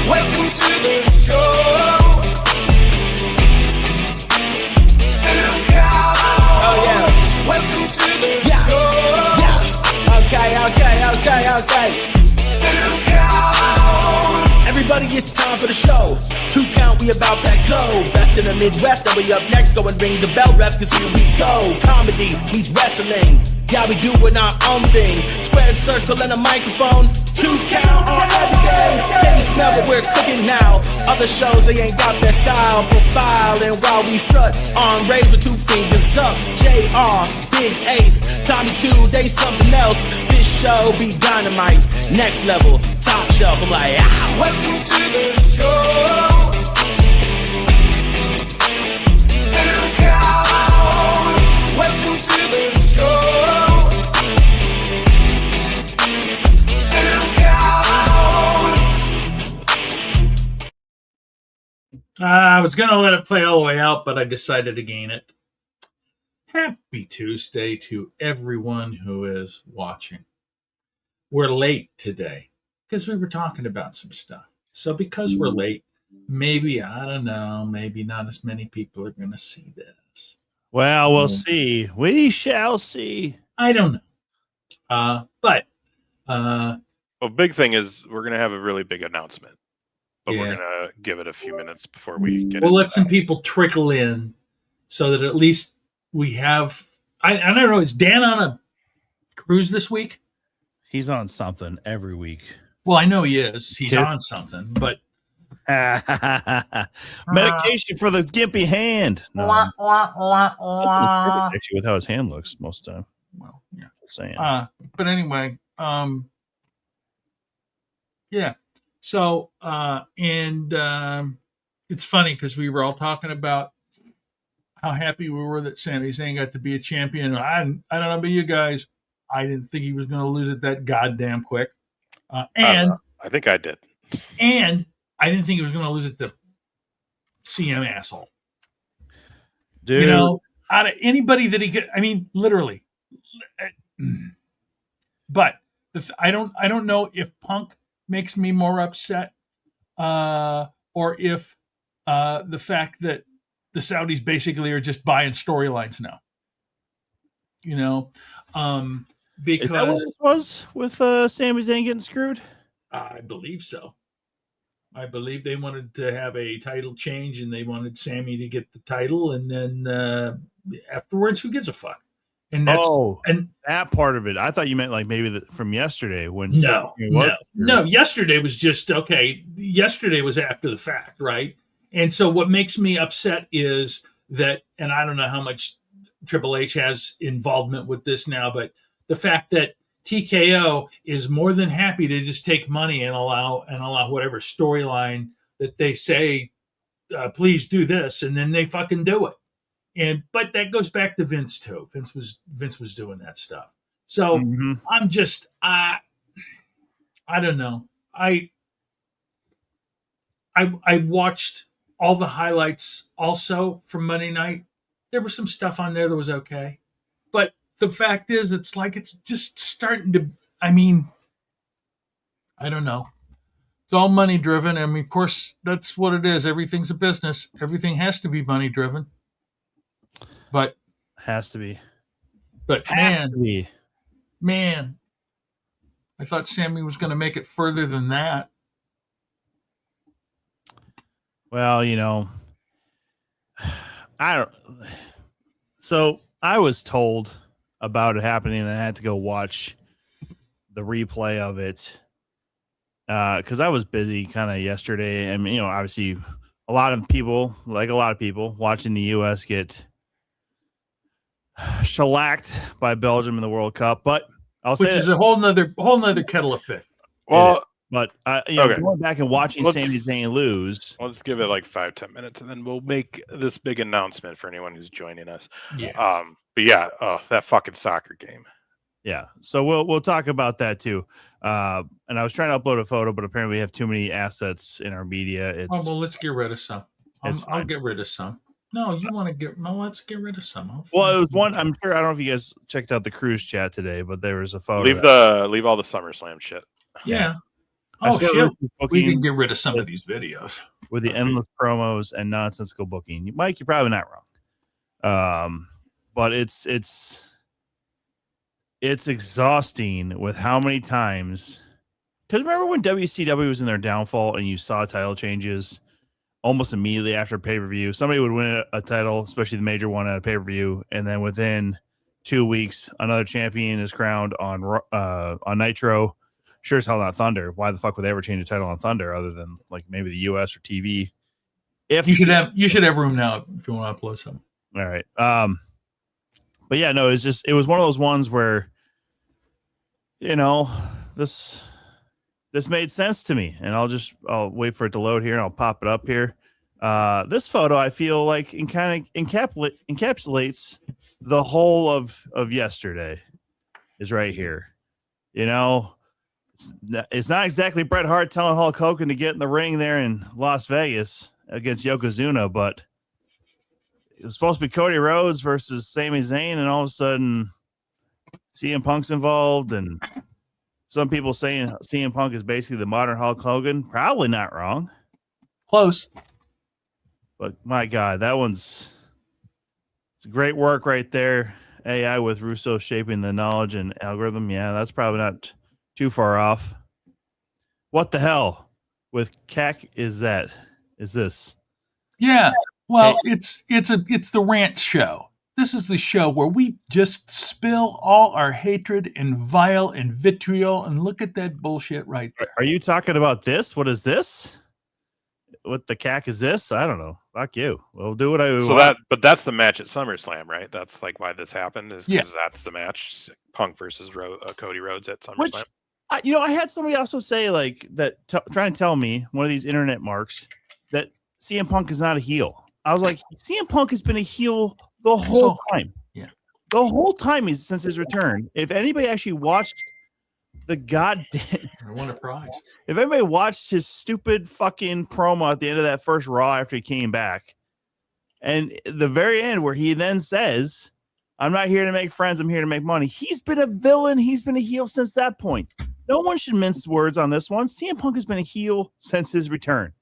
Welcome to the show. Oh yeah. Welcome to the show. Yeah. Okay. Everybody, it's time for the show. 2 count, we about that glow. Best in the Midwest, and we up next. Go and ring the bell, reps, cause here we go. Comedy meets wrestling. Yeah, we doing our own thing. Squared circle and a microphone. 2 count on everything. Can you smell what we're cooking now? Other shows, they ain't got that style profile. And while we strut on raise with 2 fingers up, JR, Big Ace, Tommy 2, they something else. This show be dynamite, next level, top shelf. I'm like, welcome to the show. 2 count. Welcome to the show. I was going to let it play all the way out, but I decided to gain it. Happy Tuesday to everyone who is watching. We're late today because we were talking about some stuff. So because we're late, maybe, I don't know, maybe not as many people are going to see this. Well, we'll see. We shall see. I don't know. But big thing is we're going to have a really big announcement. But Yeah. we're going to give it a few minutes before we get we'll into let some that. people trickle in so that at least we have. I don't know. Is Dan on a cruise this week? He's on something every week. Well, I know he is. He's Yeah. on something, but medication for the gimpy hand. No, actually, with how his hand looks most of the time. well, yeah. Just saying. But anyway, yeah. So, it's funny because we were all talking about how happy we were that Sami Zayn got to be a champion. I don't know about you guys. I didn't think he was going to lose it that goddamn quick. And I think I did. And I didn't think he was going to lose it to CM asshole. Dude, You know, out of anybody that he could, I mean, literally. But I don't know if Punk makes me more upset, or if the fact that the Saudis basically are just buying storylines now. You know, is that what because this was with Sami Zayn getting screwed? I believe so. I believe they wanted to have a title change, and they wanted Sammy to get the title, and then afterwards, who gives a fuck? And that's and that part of it. I thought you meant like maybe from yesterday when no. Yesterday was just okay. Yesterday was after the fact, right? And so what makes me upset is that, and I don't know how much Triple H has involvement with this now, but the fact that TKO is more than happy to just take money and allow whatever storyline that they say, please do this, and then they fucking do it. But that goes back to Vince too. Vince was doing that stuff. So I'm just I don't know. I watched all the highlights also from Monday night. There was some stuff on there that was okay. But the fact is, it's like it's just starting to, I mean, I don't know. It's all money driven. I mean, of course, that's what it is. Everything's a business. Everything has to be money driven. But has to be. But has to be. Man, I thought Sammy was going to make it further than that. Well, you know, So I was told about it happening, and I had to go watch the replay of it because I was busy kind of yesterday. I mean, you know, obviously, a lot of people watching the U.S. get shellacked by Belgium in the World Cup, but which is a whole nother kettle of fish. Well, but going back and watching Sami Zayn lose. Let's give it like 5-10 minutes, and then we'll make this big announcement for anyone who's joining us. Yeah. But yeah, that fucking soccer game. Yeah. So we'll talk about that too. And I was trying to upload a photo, but apparently we have too many assets in our media. Well, let's get rid of some. I'll get rid of some. No, you want to let's get rid of some. Well, it was one. I'm sure. I don't know if you guys checked out the cruise chat today, but there was a photo. Leave all the SummerSlam shit. Yeah. I Oh swear shit, Ruse's we booking can get rid of some of these videos with the endless promos and nonsensical booking. Mike, you're probably not wrong. But it's exhausting with how many times. Because remember when WCW was in their downfall and you saw title changes almost immediately after pay-per-view? Somebody would win a title, especially the major one at a pay-per-view, and then within 2 weeks, another champion is crowned on Nitro. Sure as hell not Thunder. Why the fuck would they ever change a title on Thunder other than like maybe the US or TV? you should have room now if you want to upload some. All right. But yeah, no, it was one of those ones where, this made sense to me, and I'll wait for it to load here and I'll pop it up here. This photo I feel like encapsulates the whole of yesterday is right here. It's not exactly Bret Hart telling Hulk Hogan to get in the ring there in Las Vegas against Yokozuna, but it was supposed to be Cody Rhodes versus Sami Zayn, and all of a sudden CM Punk's involved, and some people saying CM Punk is basically the modern Hulk Hogan. Probably not wrong. Close. But my God, it's great work right there. AI with Russo shaping the knowledge and algorithm. Yeah, that's probably not too far off. What the hell with CAC is this? Yeah. Well, it's the rant show. This is the show where we just spill all our hatred and vile and vitriol, and look at that bullshit right there. Are you talking about this? What is this? What the CAC is this? I don't know. Fuck you. We'll do what I want. But that's the match at SummerSlam, right? That's like why this happened is because that's the match, Punk versus Cody Rhodes at SummerSlam. Which, I had somebody also say like that, trying to tell me, one of these internet marks, that CM Punk is not a heel. I was like, CM Punk has been a heel the whole time. Yeah. The whole time since his return. If anybody actually watched the goddamn... I won a prize. If anybody watched his stupid fucking promo at the end of that first Raw after he came back, and the very end where he then says, I'm not here to make friends, I'm here to make money. He's been a villain. He's been a heel since that point. No one should mince words on this one. CM Punk has been a heel since his return.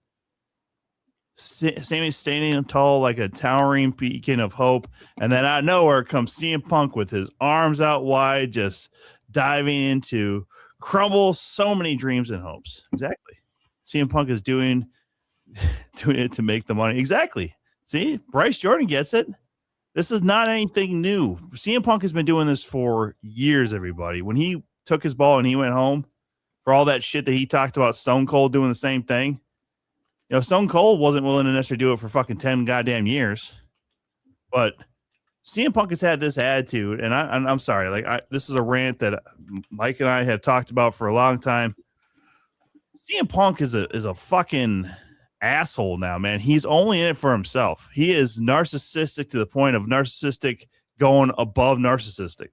Sammy's standing tall like a towering beacon of hope, and then out of nowhere comes CM Punk with his arms out wide, just diving into crumble so many dreams and hopes. Exactly. CM Punk is doing it to make the money. Exactly. See, Bryce Jordan gets it. This is not anything new. CM Punk has been doing this for years, everybody. When he took his ball and he went home, for all that shit that he talked about Stone Cold doing the same thing, Stone Cold wasn't willing to necessarily do it for fucking 10 goddamn years. But CM Punk has had this attitude, and I'm sorry. This is a rant that Mike and I have talked about for a long time. CM Punk is a fucking asshole now, man. He's only in it for himself. He is narcissistic to the point of narcissistic going above narcissistic.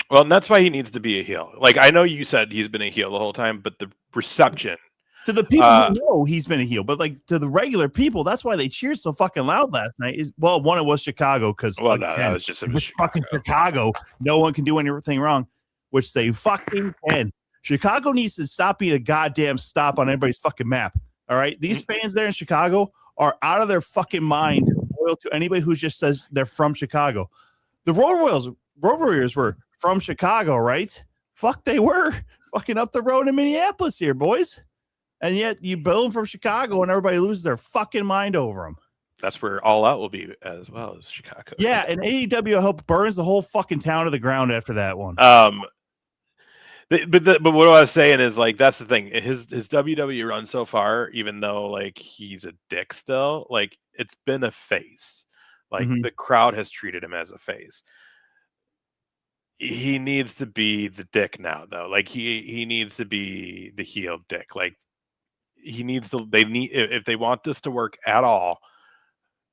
Well, and that's why he needs to be a heel. Like, I know you said he's been a heel the whole time, but the reception to the people who know he's been a heel, but like to the regular people, that's why they cheered so fucking loud last night. One, it was Chicago because that was just fucking Chicago. No one can do anything wrong, which they fucking can. Chicago needs to stop being a goddamn stop on everybody's fucking map. All right, these fans there in Chicago are out of their fucking mind, loyal to anybody who just says they're from Chicago. The Road Warriors were from Chicago, right? Fuck, they were fucking up the road in Minneapolis here, boys. And yet you build them from Chicago and everybody loses their fucking mind over them. That's where All Out will be as well as Chicago. Yeah, and AEW, I hope, burns the whole fucking town to the ground after that one. But what I was saying is, like, that's the thing. His WWE run so far, even though, like, he's a dick still, like, it's been a face. Like, the crowd has treated him as a face. He needs to be the dick now, though. Like, he needs to be the heel dick. Like, if they want this to work at all,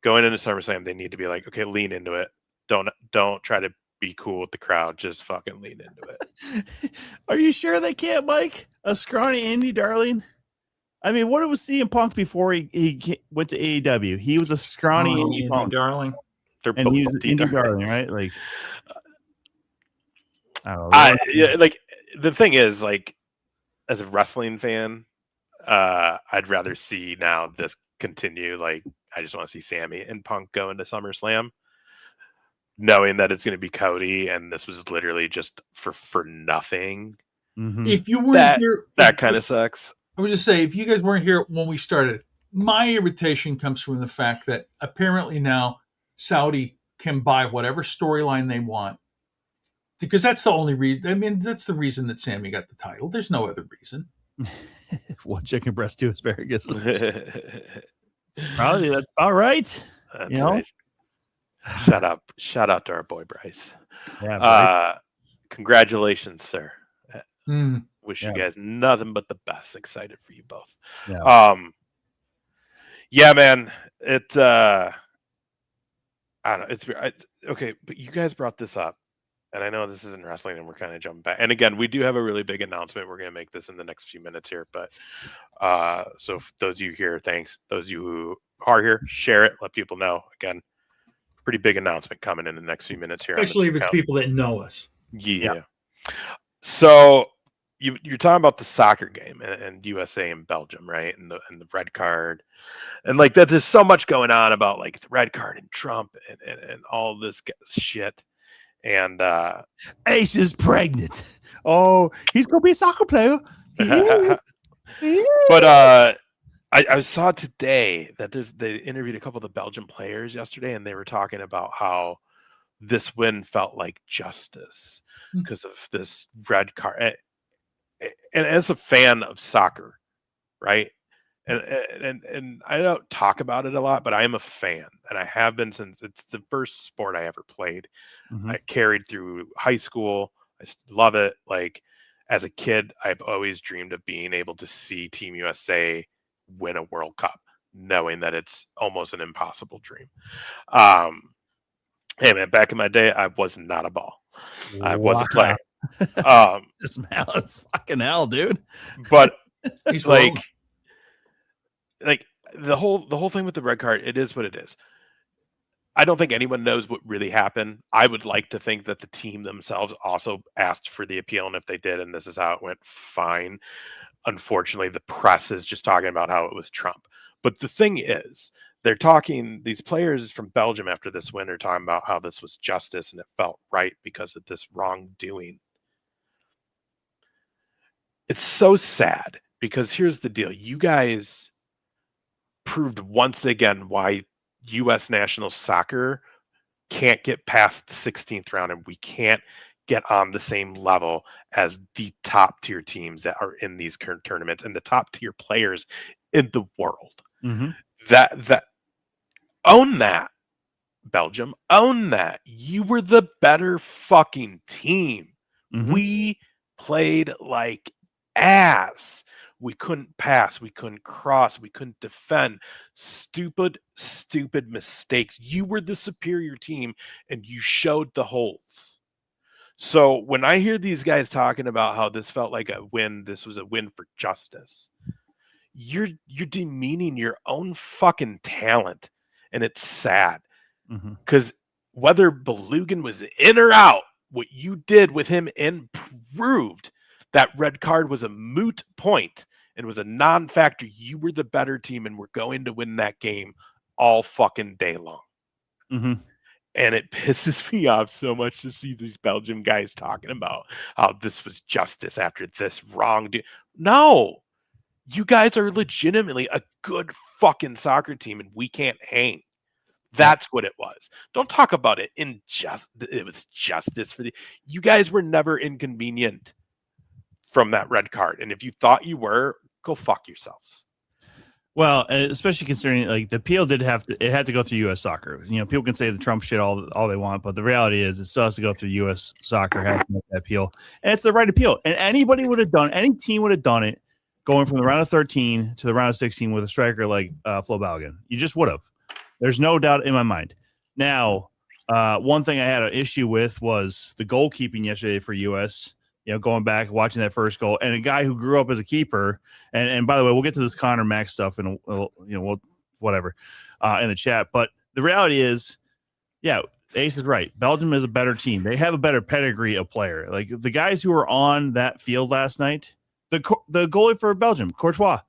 going into SummerSlam, they need to be like, okay, lean into it. Don't try to be cool with the crowd. Just fucking lean into it. Are you sure they can't, Mike? A scrawny indie darling? I mean, what was CM Punk before he went to AEW? He was a scrawny indie punk darling. And he's an indie darling, right? Like, I don't know. Like, the thing is, like, as a wrestling fan, I'd rather see now this continue. Like, I just want to see Sami and Punk go into SummerSlam, knowing that it's going to be Cody, and this was literally just for nothing. Mm-hmm. If you weren't here, That kind of sucks. I would just say, if you guys weren't here when we started, my irritation comes from the fact that apparently now Saudi can buy whatever storyline they want, because that's the only reason. I mean, that's the reason that Sami got the title. There's no other reason. One chicken breast, two asparagus. Probably that's about right. That's you know? Right. Shout out to our boy Bryce. Yeah. Congratulations, sir. Wish you guys nothing but the best. Excited for you both. Yeah, man. I don't know. Okay, but you guys brought this up, and I know this isn't wrestling, and we're kind of jumping back. And again, we do have a really big announcement. We're going to make this in the next few minutes here. But so for those of you here, thanks. Those of you who are here, share it. Let people know. Again, pretty big announcement coming in the next few minutes here. Especially if it's people that know us. Yeah. So you're talking about the soccer game and USA and Belgium, right? And the red card. And like that, there's so much going on about like the red card and Trump and all this shit. And Ace is pregnant. Oh, he's gonna be a soccer player. But I saw today that they interviewed a couple of the Belgian players yesterday, and they were talking about how this win felt like justice because of this red card. And as a fan of soccer, right? And I don't talk about it a lot, but I am a fan, and I have been since it's the first sport I ever played. I carried through high school. I love it. Like as a kid, I've always dreamed of being able to see Team USA win a World Cup, knowing that it's almost an impossible dream. Hey man, back in my day, I was not a ball. I was a player. This malice, fucking hell, dude. But he's like the whole thing with the red card, it is what it is. I don't think anyone knows what really happened. I would like to think that the team themselves also asked for the appeal, and if they did, and this is how it went, fine. Unfortunately, the press is just talking about how it was Trump. But the thing is, they're talking, these players from Belgium after this win are talking about how this was justice and it felt right because of this wrongdoing. It's so sad because here's the deal. You guys proved once again why U.S. national soccer can't get past the 16th round, and we can't get on the same level as the top tier teams that are in these current tournaments and the top tier players in the world. That own that, Belgium, own that. You were the better fucking team. We played like ass. We couldn't pass. We couldn't cross. We couldn't defend. Stupid mistakes. You were the superior team, and you showed the holes. So when I hear these guys talking about how this felt like a win, this was a win for justice, you're demeaning your own fucking talent, and it's sad. Because whether Belugan was in or out, what you did with him proved that red card was a moot point and was a non-factor. You were the better team, and we're going to win that game all fucking day long. And it pisses me off so much to see these Belgian guys talking about how this was justice after this wrong. No, you guys are legitimately a good fucking soccer team, and we can't hang. That's what it was. Don't talk about it. It was justice for you guys were never inconvenient from that red card. And if you thought you were, go fuck yourselves. Well, especially considering like the appeal it had to go through U.S. soccer. You know, people can say the Trump shit all they want, but the reality is it still has to go through U.S. soccer, has to make that appeal. And it's the right appeal. And any team would have done it going from the round of 13 to the round of 16 with a striker like Flo Balogun. You just would have. There's no doubt in my mind. Now, one thing I had an issue with was the goalkeeping yesterday for U.S., you know, going back, watching that first goal, and a guy who grew up as a keeper. And by the way, we'll get to this Connor Max stuff in whatever in the chat. But the reality is, yeah, Ace is right. Belgium is a better team. They have a better pedigree of player. Like the guys who were on that field last night, the goalie for Belgium, Courtois,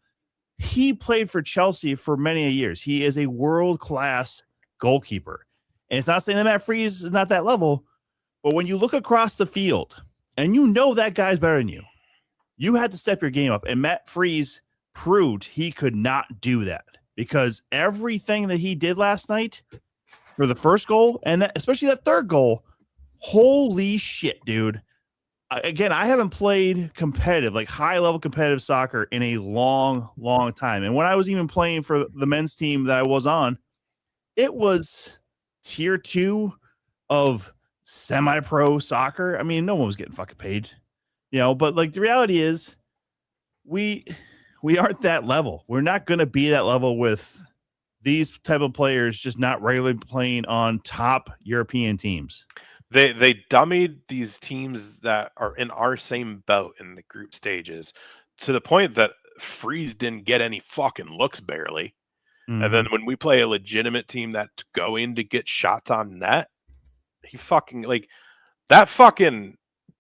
he played for Chelsea for many years. He is a world-class goalkeeper. And it's not saying that Matt Freese is not that level, but when you look across the field and you know that guy's better than you, you had to step your game up. And Matt Freese proved he could not do that because everything that he did last night for the first goal and especially that third goal, holy shit, dude. Again, I haven't played competitive, like high-level competitive soccer in a long, long time. And when I was even playing for the men's team that I was on, it was tier 2 of semi-pro soccer. I mean, no one was getting fucking paid, but like the reality is we aren't that level. We're not going to be that level with these type of players just not regularly playing on top European teams. They dummied these teams that are in our same boat in the group stages to the point that Freeze didn't get any fucking looks barely. And then when we play a legitimate team that's going to get shots on net, he fucking like that fucking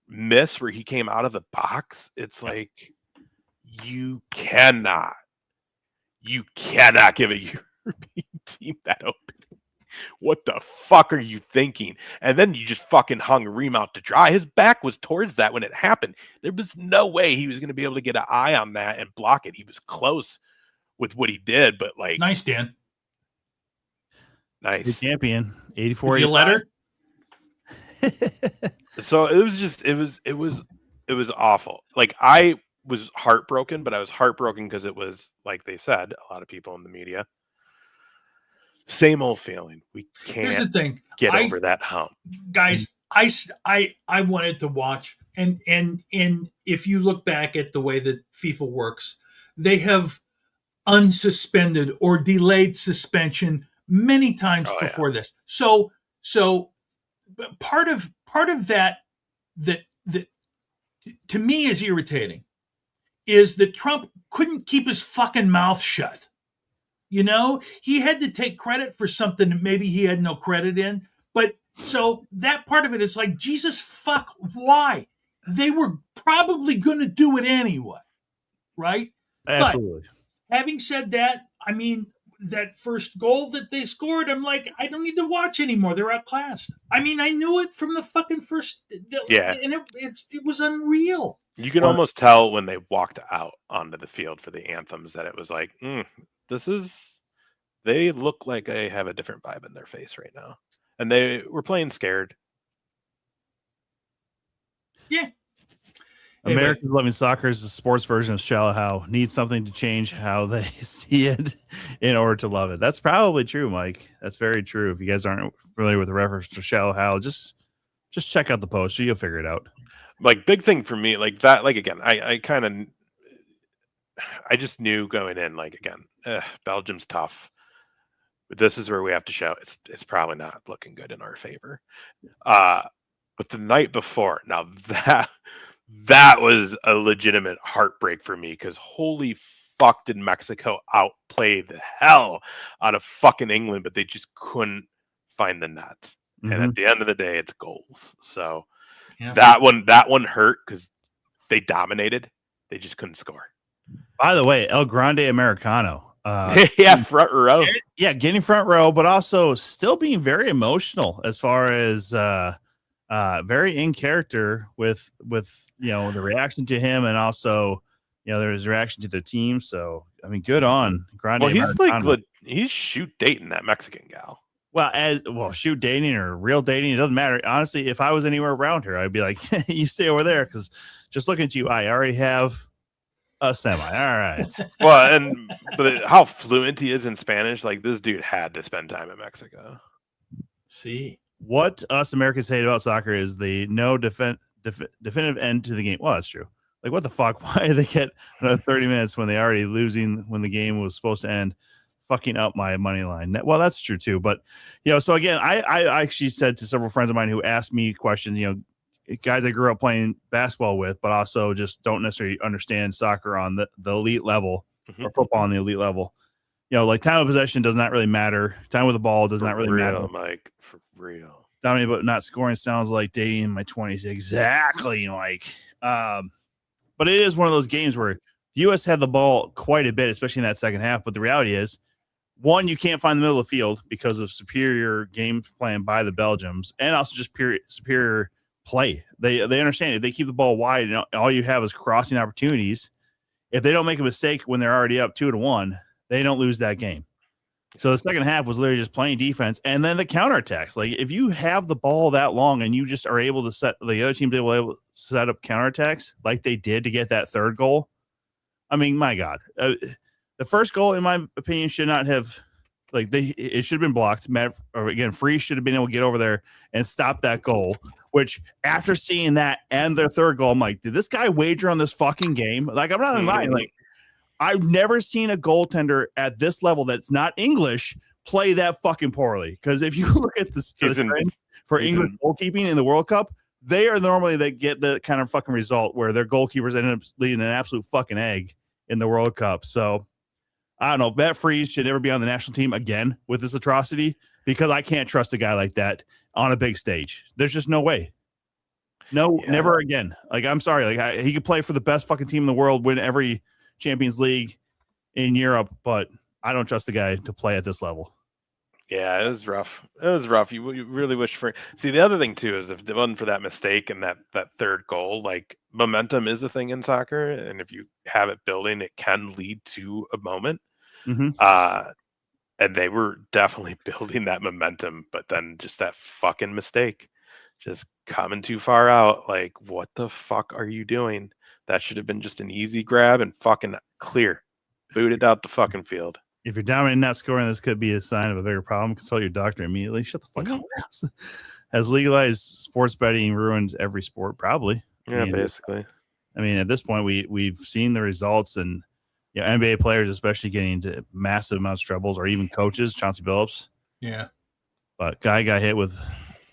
miss where he came out of the box. It's like you cannot give a European team that open. What the fuck are you thinking? And then you just fucking hung Ream out to dry. His back was towards that when it happened. There was no way he was going to be able to get an eye on that and block it. He was close with what he did, but like nice, Dan. Nice. State champion, 84. You let her? So it was awful. Like I was heartbroken, but I was heartbroken because it was like they said, a lot of people in the media. Same old feeling. We can't Here's the thing. Get over that hump. Guys, I wanted to watch and if you look back at the way that FIFA works, they have unsuspended or delayed suspension many times before this. So part of that to me is irritating is that Trump couldn't keep his fucking mouth shut. He had to take credit for something that maybe he had no credit in. But so that part of it is like, Jesus fuck, why? They were probably going to do it anyway, right? Absolutely. But having said that, I mean, that first goal that they scored, I'm like, I don't need to watch anymore. They're outclassed. I mean, I knew it from the fucking first. Yeah. And it was unreal. You can almost tell when they walked out onto the field for the anthems that it was like, they look like they have a different vibe in their face right now. And they were playing scared. Yeah. Americans loving soccer is the sports version of Shallow How. Need something to change how they see it in order to love it. That's probably true, Mike. That's very true. If you guys aren't familiar with the reference to Shallow How, just check out the post. You'll figure it out. Like big thing for me, like that, like again, I just knew going in, like again, Belgium's tough. But this is where we have to show it's probably not looking good in our favor. But the night before, now that was a legitimate heartbreak for me because holy fuck did Mexico outplay the hell out of fucking England, but they just couldn't find the net. And at the end of the day, it's goals. So that one hurt because they dominated. They just couldn't score. By the way, El Grande Americano. Front row. Yeah, getting front row, but also still being very emotional as far as very in character with the reaction to him and also there's reaction to the team. So I mean, good on Grande. Well, he's Americano. He's shoot dating that Mexican gal. Well, shoot dating or real dating, it doesn't matter. Honestly, if I was anywhere around her, I'd be like, you stay over there because just looking at you, I already have a semi. All right. Well, but how fluent he is in Spanish, like this dude had to spend time in Mexico. See, what us Americans hate about soccer is the no definitive end to the game. Well, that's true. Like, what the fuck? Why did they get another 30 minutes when they already losing when the game was supposed to end? Fucking up my money line. Well, that's true too. But so again, I actually said to several friends of mine who asked me questions, guys I grew up playing basketball with, but also just don't necessarily understand soccer on the elite level or football on the elite level. Like time of possession does not really matter. Time with the ball does not really matter. Mike, for real. Dominating but not scoring sounds like dating in my 20s. Exactly, Mike. But it is one of those games where the U.S. had the ball quite a bit, especially in that second half. But the reality is, one, you can't find the middle of the field because of superior game plan by the Belgians, and also just superior play. They understand if they keep the ball wide and all you have is crossing opportunities. If they don't make a mistake when they're already up 2-1, they don't lose that game. So the second half was literally just playing defense, and then the counterattacks. Like if you have the ball that long and you just are able to set the other team's able to set up counterattacks like they did to get that third goal. I mean, my God, the first goal, in my opinion, should not have it should have been blocked. Free should have been able to get over there and stop that goal. Which after seeing that and their third goal, I'm like, did this guy wager on this fucking game? Like, I'm not lying. Like, I've never seen a goaltender at this level that's not English play that fucking poorly. Because if you look at the trend for English goalkeeping in the World Cup, they are normally that get the kind of fucking result where their goalkeepers end up leading an absolute fucking egg in the World Cup. So I don't know. Matt Freese should never be on the national team again with this atrocity because I can't trust a guy like that on a big stage. There's just no way. Never again. Like, I'm sorry. Like, he could play for the best fucking team in the world, win every Champions League in Europe, but I don't trust the guy to play at this level. Yeah, it was rough. It was rough. You really wish for. See, the other thing too is if it wasn't for that mistake and that third goal, like momentum is a thing in soccer, and if you have it building, it can lead to a moment. Mm-hmm. And they were definitely building that momentum, but then just that fucking mistake, just coming too far out. Like, what the fuck are you doing? That should have been just an easy grab and fucking clear, booted out the fucking field. If you're dominating not scoring, this could be a sign of a bigger problem. Consult your doctor immediately. Shut the fuck up. Has legalized sports betting ruined every sport? Probably. Yeah, basically. I mean, at this point, we've seen the results, and NBA players especially getting into massive amounts of troubles, or even coaches, Chauncey Billups. Yeah. But guy got hit with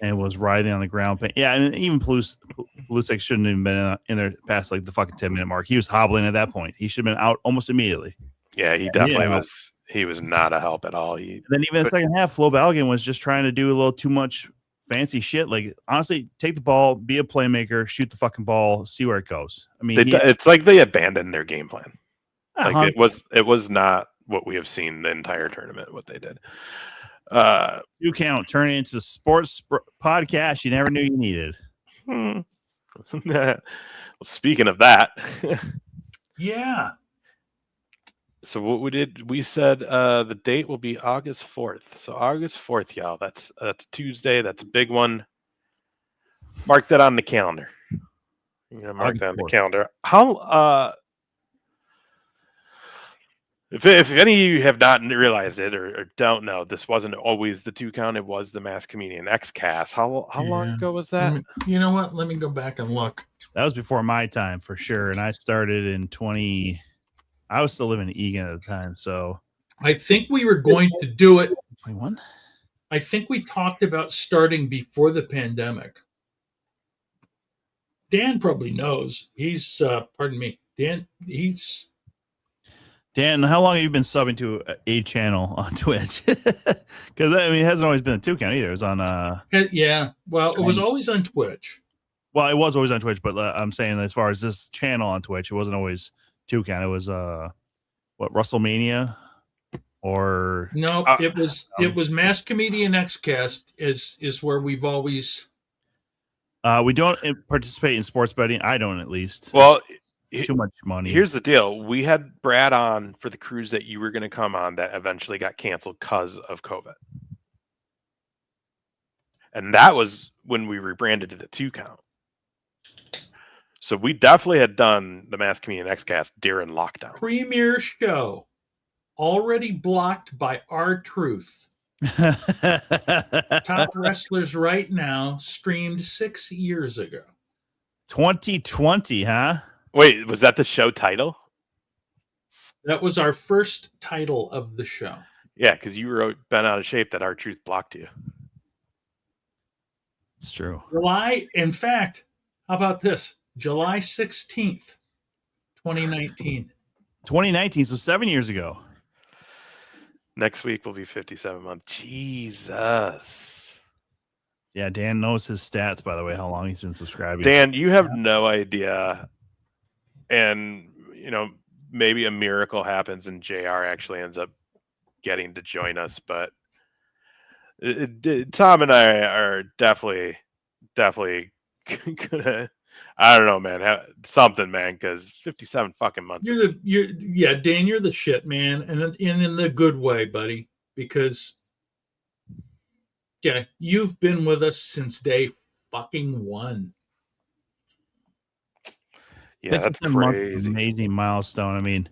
and was writhing on the ground. Yeah, and even Pulisic shouldn't have been in there past like the fucking 10-minute mark. He was hobbling at that point. He should have been out almost immediately. Yeah, he definitely was. He was not a help at all. Then even in the second half, Flo Balogun was just trying to do a little too much fancy shit. Like, honestly, take the ball, be a playmaker, shoot the fucking ball, see where it goes. I mean, it's like they abandoned their game plan. Like it was not what we have seen the entire tournament. What they did. 2 count, turn it into the sports podcast you never knew you needed. Well, speaking of that, yeah. So what we said the date will be August 4th. So August 4th, y'all. That's Tuesday. That's a big one. Mark that on the calendar. Mark that on the calendar. How if any of you have not realized it or don't know, this wasn't always the 2 count. It was the Mass Comedian X-Cast. How long ago was that? You know what? Let me go back and look. That was before my time for sure, and I started in 20. I was still living in Egan at the time, so I think we were going to do it. 21. I think we talked about starting before the pandemic. Dan probably knows. He's pardon me, Dan. Dan, how long have you been subbing to a channel on Twitch? Because I mean, it hasn't always been a 2 count either. It was on. Yeah, well, it was always on Twitch. Well, it was always on Twitch, but I'm saying as far as this channel on Twitch, it wasn't always 2 count. It was WrestleMania, or no, it was Mass Comedian X-Cast is where we've always. We don't participate in sports betting. I don't, at least. Well. Too much money. Here's the deal. We had Brad on for the cruise that you were going to come on that eventually got canceled because of COVID. And that was when we rebranded to the 2 count. So we definitely had done the Mass Comedian X-Cast during lockdown. Premiere show already blocked by R-Truth. Top Wrestlers Right Now streamed 6 years ago. 2020, huh? Wait, was that the show title? That was our first title of the show. Yeah, because you were bent out of shape that R-Truth blocked you. It's true. In fact, how about this? July 16th, 2019. 2019, so 7 years ago. Next week will be 57 months. Jesus. Yeah, Dan knows his stats, by the way, how long he's been subscribing. Dan, you have no idea. And, maybe a miracle happens and JR actually ends up getting to join us, but Tom and I are definitely gonna. I don't know, man. Something, man, because 57 fucking months. Dan, you're the shit, man, and in the good way, buddy. Because you've been with us since day fucking one. Yeah, that's crazy. Amazing milestone. I mean,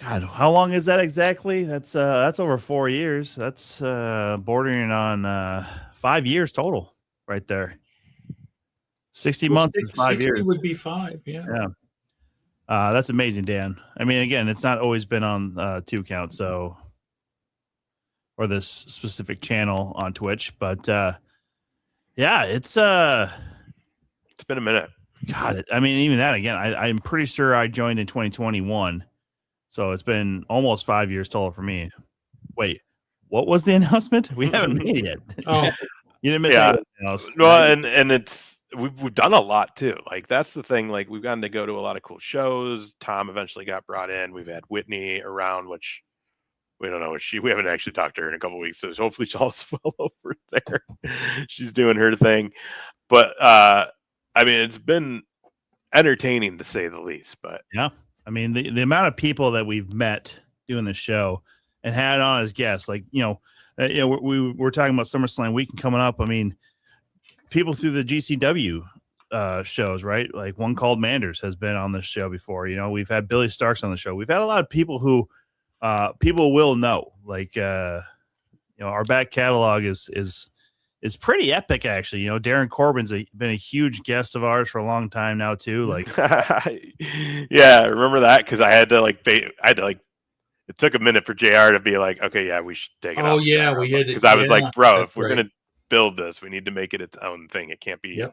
God, how long is that exactly? That's over 4 years. That's bordering on 5 years total, right there. 60 months is 5 years. 60 would be 5, yeah. That's amazing, Dan. I mean, again, it's not always been on 2 Count, so or this specific channel on Twitch, but it's been a minute. God, I mean, even that again, I'm pretty sure I joined in 2021. So it's been almost 5 years total for me. Wait, what was the announcement? We haven't made it yet. Oh, you didn't miss anything else. Well, and it's we've done a lot too. Like that's the thing. Like we've gotten to go to a lot of cool shows. Tom eventually got brought in. We've had Whitney around, which we don't know what we haven't actually talked to her in a couple of weeks. So hopefully she's well over there. She's doing her thing. But I mean, it's been entertaining to say the least. But yeah. I mean, the amount of people that we've met doing the show and had on as guests, like, we're talking about SummerSlam weekend coming up. I mean, people through the GCW shows, right? Like one called Manders has been on this show before. We've had Billy Starks on the show. We've had a lot of people who people will know. Like, our back catalog is pretty epic, actually. Darren Corbin's been a huge guest of ours for a long time now, too. Like, yeah, I remember that because I had to it took a minute for JR to be like, okay, yeah, we should take it. Oh, yeah, we had it. Because I was like, bro, if we're going to build this, we need to make it its own thing. It can't be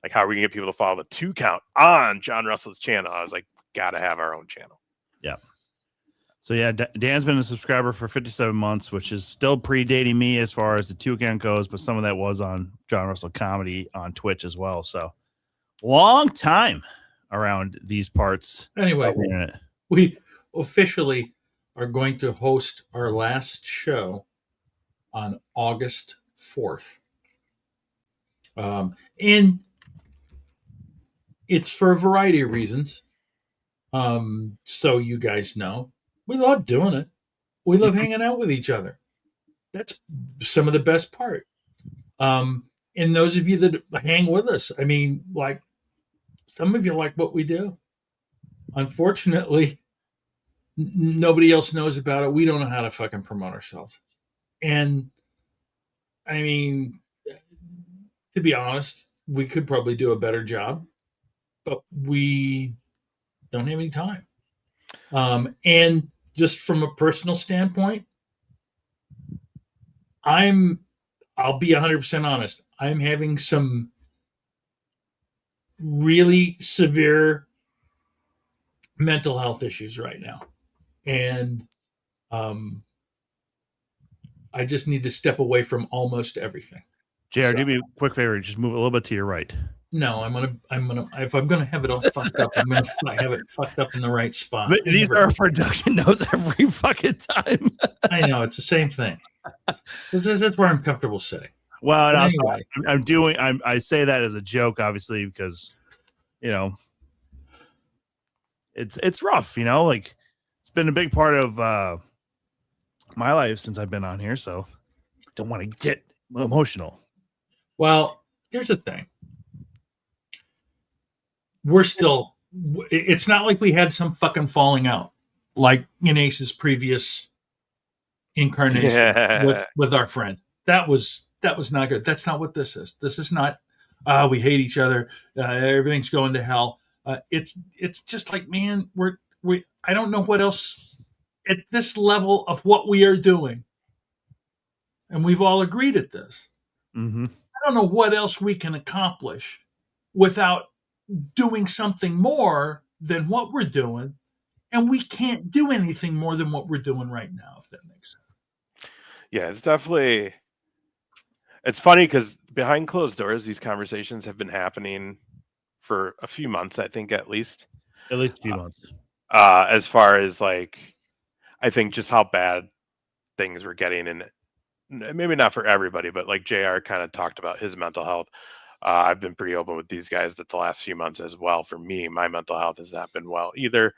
like, how are we going to get people to follow the 2 Count on John Russell's channel? I was like, got to have our own channel. Yeah. So, yeah, Dan's been a subscriber for 57 months, which is still predating me as far as the 2 Count goes, but some of that was on John Russell Comedy on Twitch as well. So, long time around these parts. Anyway, we officially are going to host our last show on August 4th. And it's for a variety of reasons. So you guys know. We love doing it. We love hanging out with each other. That's some of the best part. And those of you that hang with us, I mean, like, some of you like what we do. Unfortunately, nobody else knows about it. We don't know how to fucking promote ourselves. And, I mean, to be honest, we could probably do a better job, but we don't have any time. And just from a personal standpoint, I'll be 100% honest. I'm having some really severe mental health issues right now. And I just need to step away from almost everything. JR, do me a quick favor. Just move a little bit to your right. No, I'm gonna. If I'm gonna have it all fucked up, I'm gonna have it fucked up in the right spot. But these are production notes every fucking time. I know, it's the same thing. That's where I'm comfortable sitting. Well, and anyway. I say that as a joke, obviously, because it's rough. Like it's been a big part of my life since I've been on here, so don't want to get emotional. Well, here's the thing. It's not like we had some fucking falling out like in Ace's previous incarnation with our friend. That was not good. That's not what this is. This is not, we hate each other. Everything's going to hell. It's just like, man, I don't know what else at this level of what we are doing. And we've all agreed at this. Mm-hmm. I don't know what else we can accomplish without doing something more than what we're doing. And we can't do anything more than what we're doing right now, if that makes sense. Yeah, it's definitely, it's funny because behind closed doors, these conversations have been happening for a few months, I think, at least. At least a few months. as far as like, I think just how bad things were getting, and maybe not for everybody, but like JR kind of talked about his mental health. I've been pretty open with these guys that the last few months as well. For me, my mental health has not been well either.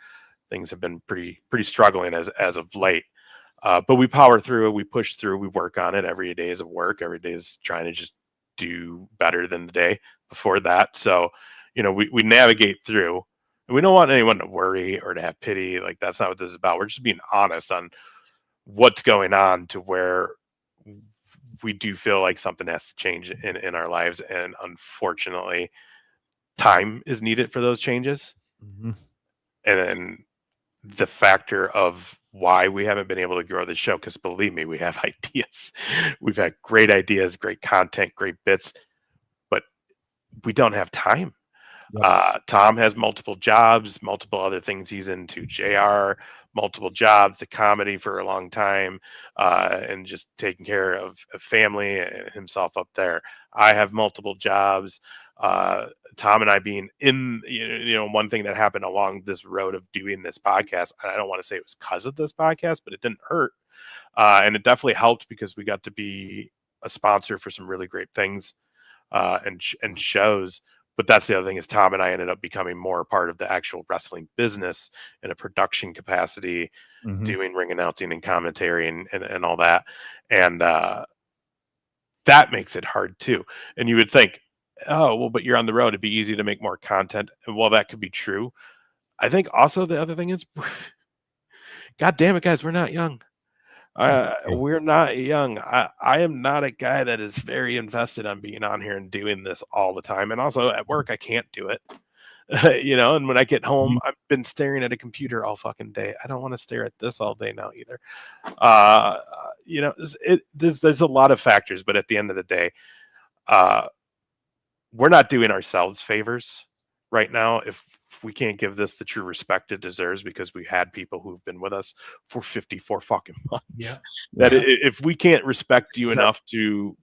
Things have been pretty struggling as of late. But we power through it. We push through. We work on it. Every day is a work. Every day is trying to just do better than the day before that. So, we navigate through. And we don't want anyone to worry or to have pity. Like, that's not what this is about. We're just being honest on what's going on, to where we do feel like something has to change in our lives. And unfortunately, time is needed for those changes. Mm-hmm. And then the factor of why we haven't been able to grow the show, because believe me, we have ideas. We've had great ideas, great content, great bits, but we don't have time. Yep. Tom has multiple jobs, multiple other things he's into. JR, multiple jobs, the comedy for a long time, and just taking care of family and himself up there. I have multiple jobs. Tom and I being in, one thing that happened along this road of doing this podcast, and I don't want to say it was because of this podcast, but it didn't hurt. And it definitely helped because we got to be a sponsor for some really great things, and shows. But that's the other thing, is Tom and I ended up becoming more a part of the actual wrestling business in a production capacity, Mm-hmm. doing ring announcing and commentary and all that. And that makes it hard too. And you would think, oh, well, but you're on the road. It'd be easy to make more content. And while that could be true, I think also the other thing is, God damn it, guys, we're not young. We're not young. I am not a guy that is very invested on being on here and doing this all the time. And also at work, I can't do it. And when I get home, I've been staring at a computer all fucking day. I don't want to stare at this all day now either. There's a lot of factors, but at the end of the day, we're not doing ourselves favors right now if we can't give this the true respect it deserves, because we had people who've been with us for 54 fucking months. Yeah. If we can't respect you enough to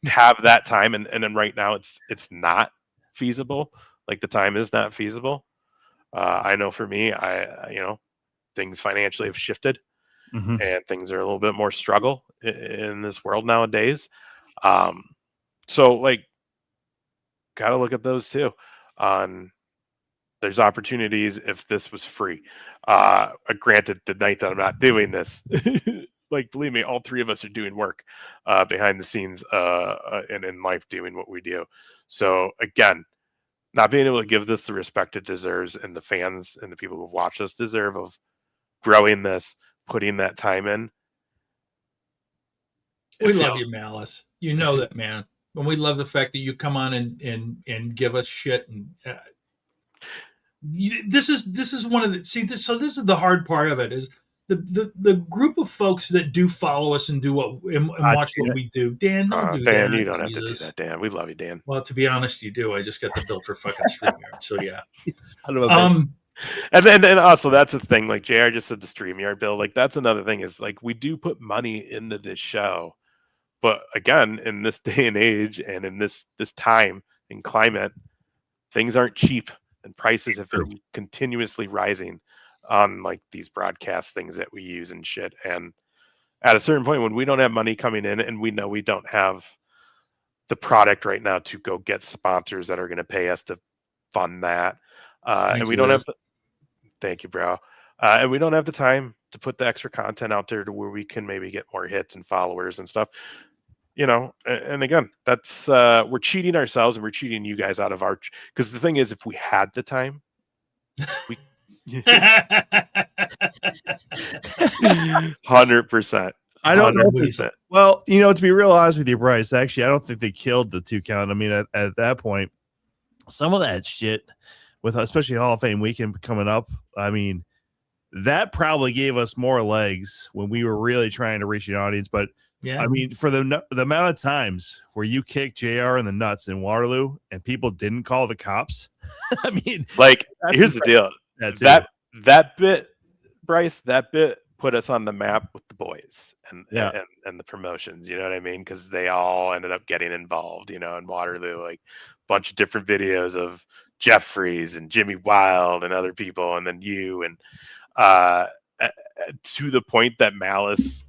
have that time, and then right now it's not feasible. Like, the time is not feasible. I know for me, things financially have shifted, Mm-hmm. and things are a little bit more struggle in this world nowadays. So like, got to look at those too. There's opportunities if this was free. Granted, the night that I'm not doing this, like, believe me, all three of us are doing work behind the scenes and in life doing what we do. So again, not being able to give this the respect it deserves, and the fans and the people who watch us deserve, of growing this, putting that time in. We love you, Malice. You know that, man. And we love the fact that you come on and give us shit. And this is one of the this is the hard part of it, is the group of folks that do follow us and do and watch what we do. Dan, don't do Dan, that. you don't have to do that, Dan. We love you, Dan. Well, to be honest, you do. I just got the bill for fucking StreamYard, so yeah. And then also, that's the thing. Like JR just said, the StreamYard bill. Like, that's another thing, is like, we do put money into this show, but again, in this day and age, and in this time and climate, things aren't cheap, and prices have been continuously rising on like these broadcast things that we use and shit. And at a certain point, when we don't have money coming in, and we know we don't have the product right now to go get sponsors that are going to pay us to fund that, and we don't have thank you, bro. And we don't have the time to put the extra content out there to where we can maybe get more hits and followers and stuff. And again, that's we're cheating ourselves, and we're cheating you guys out of our, because the thing is, if we had the time, we 100%. I don't know. Well, to be real honest with you, Bryce, actually, I don't think they killed the 2 count. I mean, at that point, some of that shit, with especially Hall of Fame weekend coming up, I mean, that probably gave us more legs when we were really trying to reach an audience. But yeah, I mean, for the amount of times where you kicked JR in the nuts in Waterloo and people didn't call the cops, I mean, like, here's the deal. That bit, Bryce, that bit put us on the map with the boys and the promotions. You know what I mean? Because they all ended up getting involved. In Waterloo, like a bunch of different videos of Jeffries and Jimmy Wild and other people, and then you, and to the point that Malice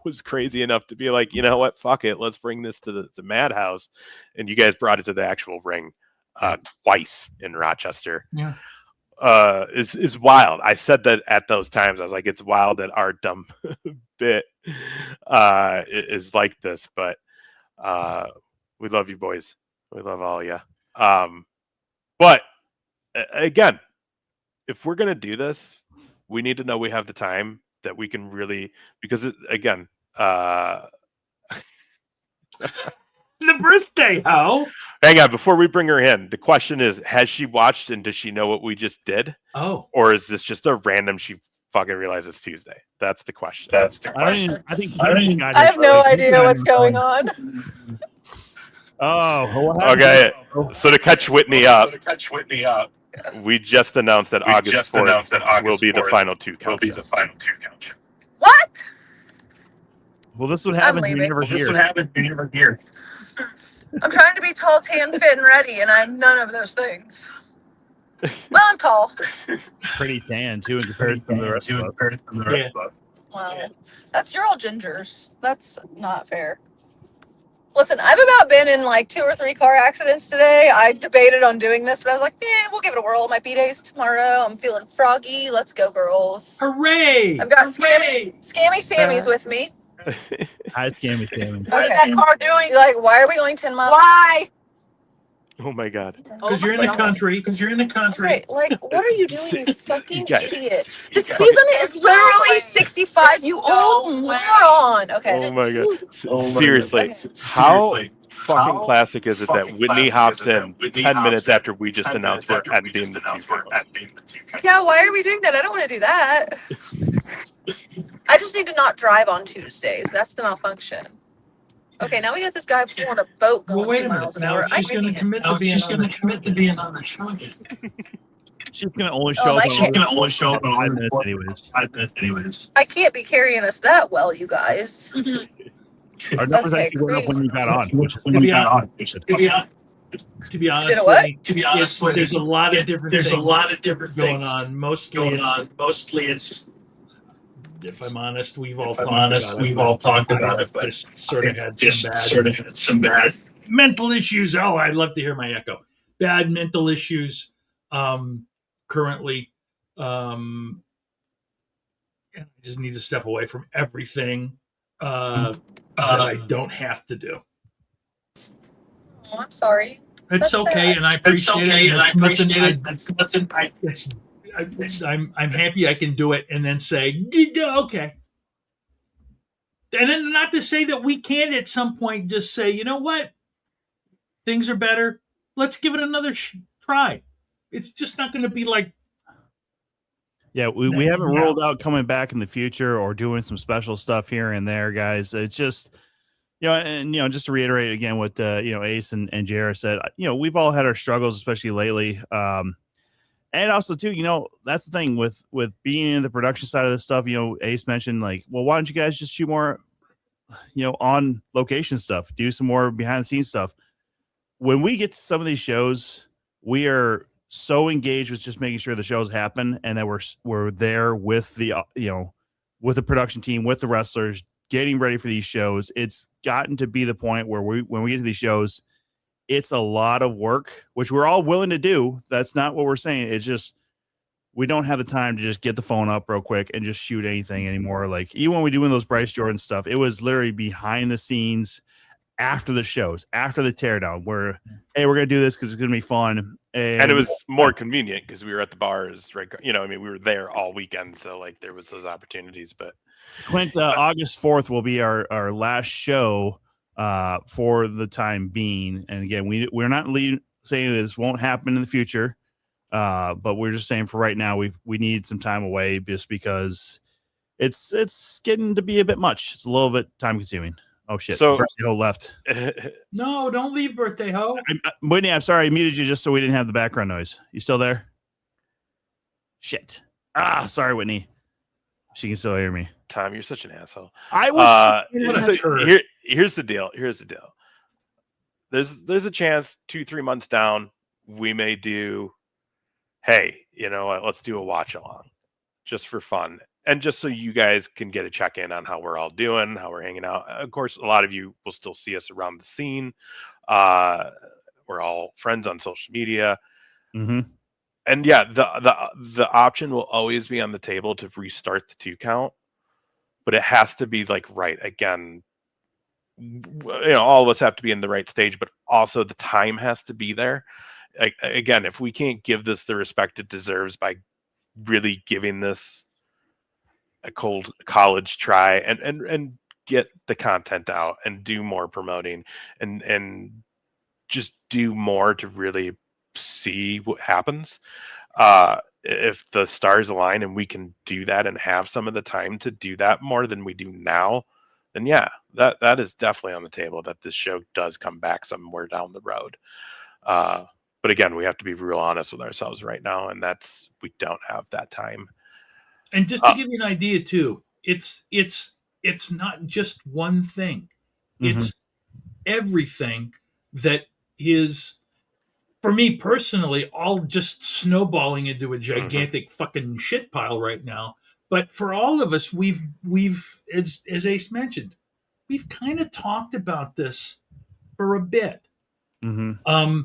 was crazy enough to be like, you know what, fuck it, let's bring this to the Madhouse, and you guys brought it to the actual ring twice in Rochester. Yeah. Is wild. I said that at those times. I was like, it's wild that our dumb bit is like this, but we love you boys. We love all of you. But again, if we're gonna do this, we need to know we have the time that we can really, because again, the birthday hoe. Hang on, before we bring her in, the question is, has she watched and does she know what we just did? Oh. Or is this just a random, she fucking realizes it's Tuesday? That's the question. I have no idea what's going on. Oh, okay. So to catch Whitney up, we just announced that August 4th will be the final two count. What? Well, this would happen. leaving. You never hear. I'm trying to be tall, tan, fit, and ready, and I'm none of those things. Well, I'm tall. Pretty tan too in comparison to the rest of us. Well, that's your all gingers. That's not fair. Listen, I've about been in like 2 or 3 car accidents today. I debated on doing this, but I was like, we'll give it a whirl. My B-day's tomorrow. I'm feeling froggy. Let's go, girls. Hooray! I've got Scammy Sammy's with me. Hi, Scammy. What is that car doing? Like, why are we going 10 miles? Why? Oh my god. Because you're in the country. Right, like, what are you doing, you fucking guys- idiot? The speed limit is literally 65, you old moron! Okay. Oh my god. Seriously, how fucking classic is it that Whitney hops in 10 minutes after we just announced we're ending the two? Yeah, why are we doing that? I don't want to do that. I just need to not drive on Tuesdays. That's the malfunction. Okay, now we got this guy pulling a boat going Well, wait 2 a minute. miles an Now hour. she's going to commit to being on the show again. She's gonna only show up. my in 5 minutes, anyways. I can't be carrying us that well, you guys. Our numbers Okay, actually went up when you got on. To be honest, Did it what? Whitney, there's a lot of different things going on. Mostly it's. If I'm honest, we've all talked about it, but just sort of had some bad mental issues. Oh, I'd love to hear my echo. Bad mental issues currently. And I just need to step away from everything that I don't have to do. Oh, I'm sorry. It's That's okay, sad. and I appreciate it. I'm happy I can do it and then say, okay. And then not to say that we can't at some point just say, you know what? Things are better. Let's give it another try. It's just not going to be like. Yeah, we haven't ruled out coming back in the future or doing some special stuff here and there, guys. It's just, just to reiterate again what, Ace and Jara said, we've all had our struggles, especially lately. And also, too, that's the thing with being in the production side of this stuff. Ace mentioned, like, well, why don't you guys just shoot more, on location stuff, do some more behind the scenes stuff. When we get to some of these shows, we are so engaged with just making sure the shows happen and that we're there with the, with the production team, with the wrestlers, getting ready for these shows. It's gotten to be the point where when we get to these shows, it's a lot of work, which we're all willing to do. That's not what we're saying. It's just we don't have the time to just get the phone up real quick and just shoot anything anymore. Like, even when we're doing those Bryce Jordan stuff, it was literally behind the scenes after the shows, after the teardown, where, hey, we're going to do this because it's going to be fun. And it was more convenient because we were at the bars, right? We were there all weekend. So, like, there was those opportunities. But Clint, August 4th will be our last show for the time being. And again, we're not saying this won't happen in the future, but we're just saying for right now we need some time away just because it's getting to be a bit much. It's a little bit time consuming. Oh shit! So Birthday Ho left. No, don't leave, Birthday Ho. Whitney, I'm sorry, I muted you just so we didn't have the background noise. You still there? Shit. Sorry, Whitney. She can still hear me. Tom, you're such an asshole. I was. Here's the deal. There's a chance 2-3 months down we may do. Hey, you know what? Let's do a watch along. just for fun. And just so you guys can get a check-in on how we're all doing, how we're hanging out. Of course, a lot of you will still see us around the scene. We're all friends on social media. Mm-hmm. And yeah, the option will always be on the table to restart the 2 count, but it has to be like right again. All of us have to be in the right stage, but also the time has to be there. Again, if we can't give this the respect it deserves by really giving this a cold college try and get the content out and do more promoting and just do more to really see what happens. If the stars align and we can do that and have some of the time to do that more than we do now, then yeah, that is definitely on the table, that this show does come back somewhere down the road. But again, we have to be real honest with ourselves right now, and we don't have that time. And just to give you an idea too, it's not just one thing. Mm-hmm. It's everything that is, for me personally, all just snowballing into a gigantic fucking shit pile right now. But for all of us, we've as Ace mentioned, we've kind of talked about this for a bit. Mm-hmm.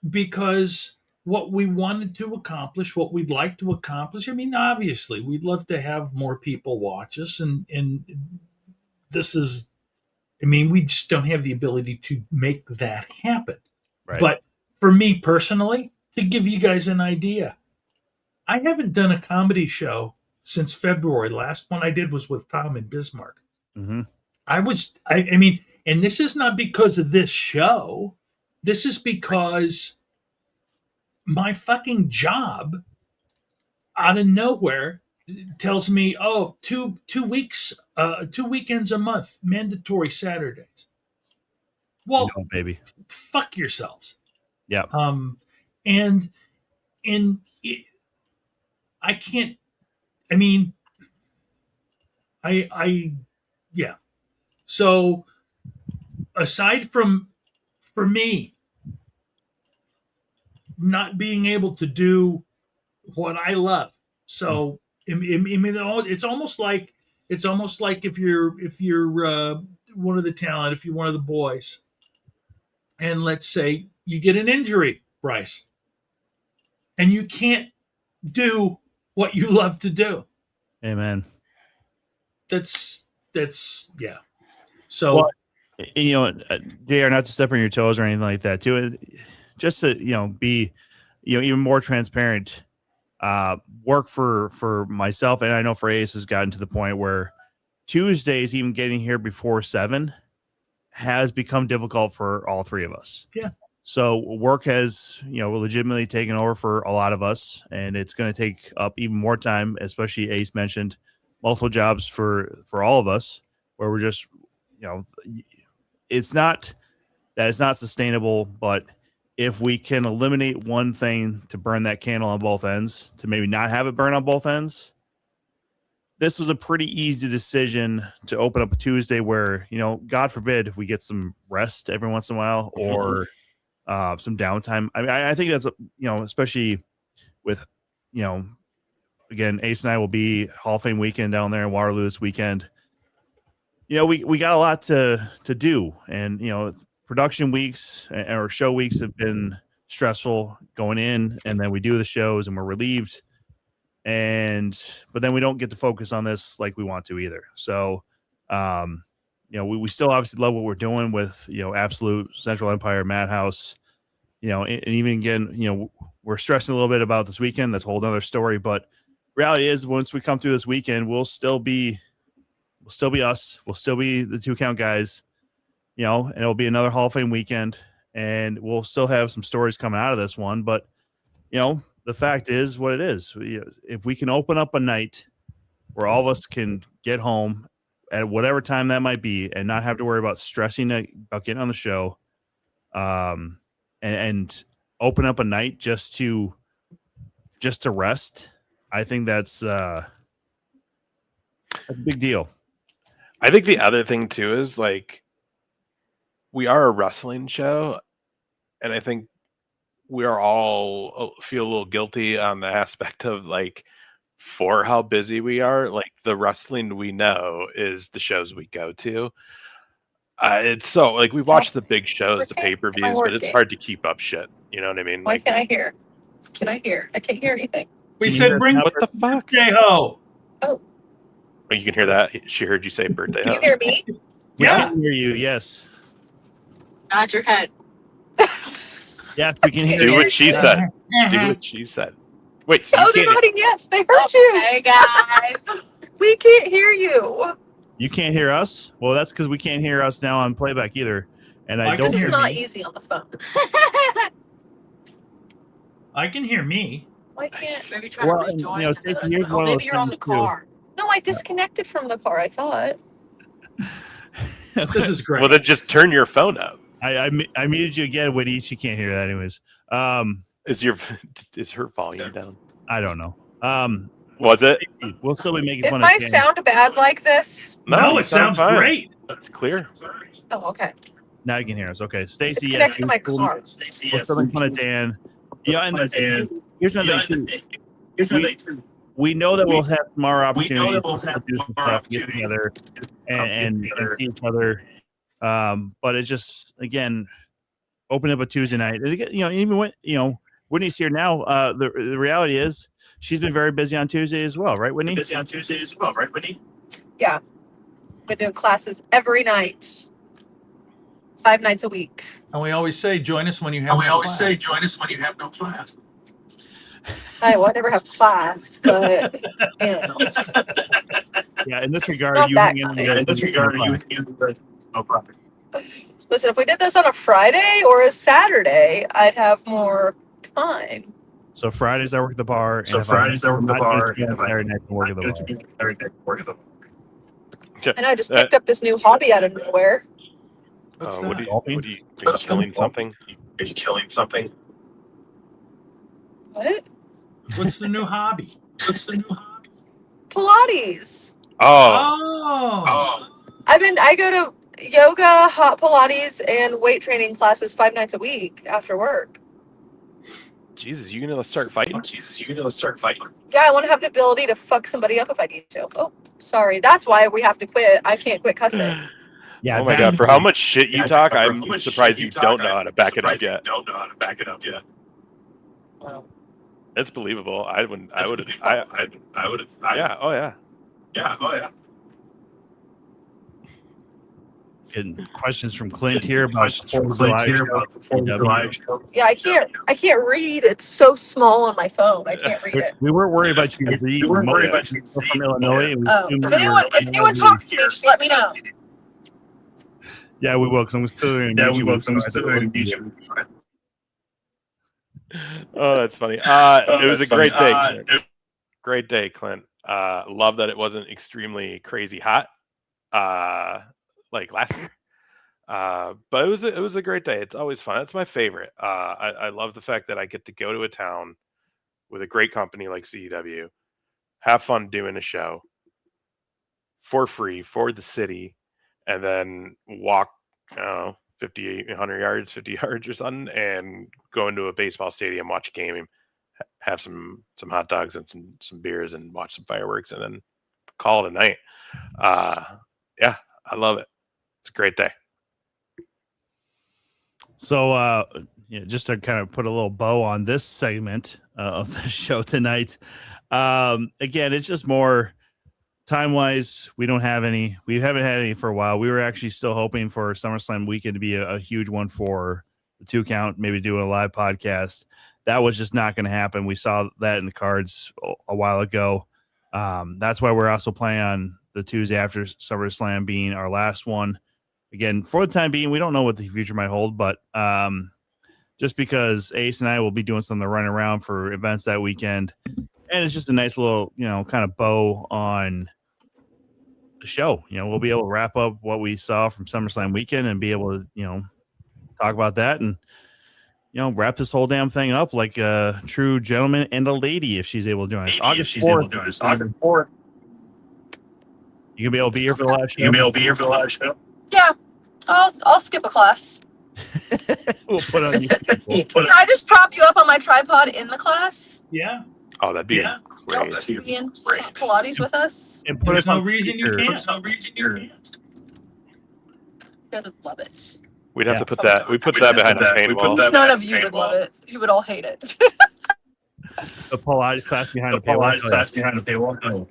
Because what we wanted to accomplish, what we'd like to accomplish, I mean, obviously, we'd love to have more people watch us, and this is, I mean, we just don't have the ability to make that happen. Right. But for me personally, to give you guys an idea, I haven't done a comedy show since February. The last one I did was with Tom in Bismarck. Mm-hmm. I mean, and this is not because of this show. This is because my fucking job out of nowhere tells me, oh, two weeks, 2 weekends a month, mandatory Saturdays. Well, No, baby. fuck yourselves. Yeah. And I can't, I mean, yeah. So aside from, for me, not being able to do what I love. So I mean, it's almost like if you're one of the talent, if you're one of the boys, and let's say you get an injury, Bryce, and you can't do what you love to do. Amen. That's yeah. So, well, JR, not to step on your toes or anything like that, too. Just to be even more transparent. Work for myself, and I know for Ace has gotten to the point where Tuesdays, even getting here before 7, has become difficult for all 3 of us. Yeah. So work has legitimately taken over for a lot of us, and it's going to take up even more time. Especially Ace mentioned multiple jobs for all of us, where we're just it's not that it's not sustainable, but if we can eliminate one thing to burn that candle on both ends, to maybe not have it burn on both ends, this was a pretty easy decision to open up a Tuesday where, God forbid, we get some rest every once in a while or some downtime. I mean, I think that's, especially with, again, Ace and I will be Hall of Fame weekend down there in Waterloo this weekend. We got a lot to do, and, production weeks or show weeks have been stressful going in, and then we do the shows and we're relieved, but then we don't get to focus on this like we want to either. So, we still obviously love what we're doing with, Absolute, Central Empire, Madhouse, and even again, we're stressing a little bit about this weekend. That's a whole other story. But reality is, once we come through this weekend, we'll still be us. We'll still be the 2 count guys. And it'll be another Hall of Fame weekend, and we'll still have some stories coming out of this one. But, the fact is what it is. If we can open up a night where all of us can get home at whatever time that might be and not have to worry about stressing about getting on the show, and open up a night just to rest, I think that's a big deal. I think the other thing, too, is like, we are a wrestling show, and I think we are all feel a little guilty on the aspect of like for how busy we are, like the wrestling we know is the shows we go to. It's so like we watch the big shows, the pay-per-views, but it's hard to keep up shit. You know what I mean? Why Like, can't I hear? Can I hear? I can't hear anything. We said bring what the fuck? J-Ho. Oh, You can hear that. She heard you say birthday. can you hear me? We Yeah. can hear you. Yes. Nod your head. Yes, we can hear Do you. what she said. Do what she said. Wait, so Oh, you they're can't. nodding yes. They heard you. Hey, guys. We can't hear you. You can't hear us? Well, that's because we can't hear us now on playback either. And I I don't This is hear not me. easy on the phone. I can hear me. Why can't? Maybe try Well, to and, rejoin. you know, Stacey, here's one of Maybe those you're on the things, too. car. No, I disconnected from the car. I thought. This is great. Well, then just turn your phone up. I muted you again, Whitty. She can't hear that anyways. Is her volume down? I don't know. Was it? We'll still be making Is fun my of Dan. sound bad like this? no, you it sounds sound fine. great. It's clear. Oh, okay. Now you can hear us. Okay, It's Stacy. connected to my car. We're still making fun of Dan. Yeah, and here's another thing too. We know that we'll have tomorrow opportunities to do some stuff, get together, and see each other. But it's just again, open up a Tuesday night. And again, even when Whitney's here now. The reality is she's been very busy on Tuesday as well, right, Whitney? Yeah. Been doing classes every night. 5 nights a week. And we always say, join us when you have no class. I never have class, but Yeah, in this regard, Not you that hang in kind. there. No problem. listen, if we did this on a Friday or a Saturday, I'd have more time. So Fridays I work at the bar. So Fridays I work at the bar. Saturday night I work at the bar. And I just picked up this new hobby out of nowhere. What's What that? are you killing something? Are you killing something? What? What's the new hobby? Pilates. Oh, Oh. I go to yoga, hot Pilates, and weight training classes 5 nights a week after work. Jesus, you gonna start fighting? Yeah, I want to have the ability to fuck somebody up if I need to. Oh, sorry. That's why we have to quit. I can't quit cussing. Yeah. Oh my god! For how much shit you talk, I'm surprised you don't know how to back it up yet. It's believable. I would. Yeah. Oh yeah. Getting questions from Clint here about July. Yeah, I can't read. It's so small on my phone. I can't read it. We weren't worried about you read from Illinois. And we Oh, assumed if anyone talks to me, just let me know. Yeah, we will, because I'm still going to meet you. Oh, that's funny. It was a great day. Great day, Clint. Love that it wasn't extremely crazy hot, like last year. But it was a great day. It's always fun. It's my favorite. I love the fact that I get to go to a town with a great company like CEW, have fun doing a show for free for the city, and then walk, 50 yards or something, and go into a baseball stadium, watch a game, have some hot dogs and some beers, and watch some fireworks, and then call it a night. Yeah, I love it. It's a great day. So, just to kind of put a little bow on this segment of the show tonight, again, it's just more time-wise. We haven't had any for a while. We were actually still hoping for SummerSlam weekend to be a huge one for the 2 count, maybe doing a live podcast. That was just not going to happen. We saw that in the cards a while ago. That's why we're also planning on the Tuesday after SummerSlam being our last one. Again, for the time being, we don't know what the future might hold, but just because Ace and I will be doing some of the running around for events that weekend, and it's just a nice little, kind of bow on the show. We'll be able to wrap up what we saw from SummerSlam weekend and be able to, talk about that and, wrap this whole damn thing up like a true gentleman and a lady if she's able to join us. August 4th. You gonna be able to be here for the last show? Yeah, I'll skip a class. We'll put on you. Can I just prop you up on my tripod in the class? Yeah. Oh, that'd be great. Be in Pilates with us. And put There's us no on reason you speaker. can't. There's no reason you can't. You'd love it. We'd have Yeah. to put that. We put that behind a paintwall. None of you would love it. You would all hate it. The Pilates class behind The the paywall. Pilates class behind the paywall. Oh.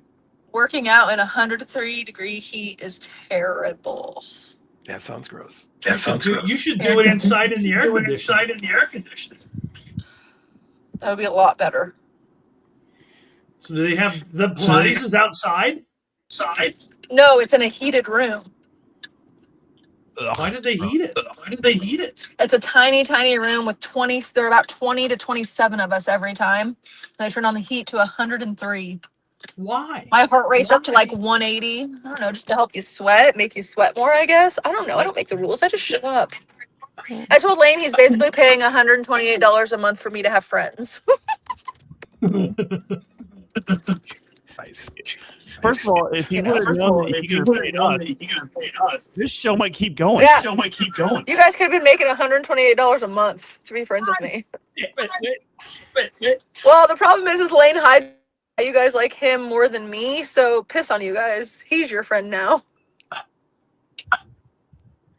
Working out in 103-degree heat is terrible. That sounds gross. That sounds gross. You should do it inside in the air Do it conditioning. inside in the air conditioning. That would be a lot better. So do they have the Pilates is outside? Side. No, it's in a heated room. Why did they heat it? Why did they heat it? It's a tiny, tiny room with 20. There are about 20 to 27 of us every time. And I turn on the heat to 103. Why? My heart rate's up to like 180. I don't know, just to help you sweat, make you sweat more, I guess. I don't know. I don't make the rules. I just show up. I told Lane he's basically paying $128 a month for me to have friends. Nice. First of all, if you would have known that you could have paid us, this show might keep going. Yeah. Show might keep going. You guys could have been making $128 a month to be friends with me. Well, the problem is Lane Hyde. You guys like him more than me, so piss on you guys. He's your friend now.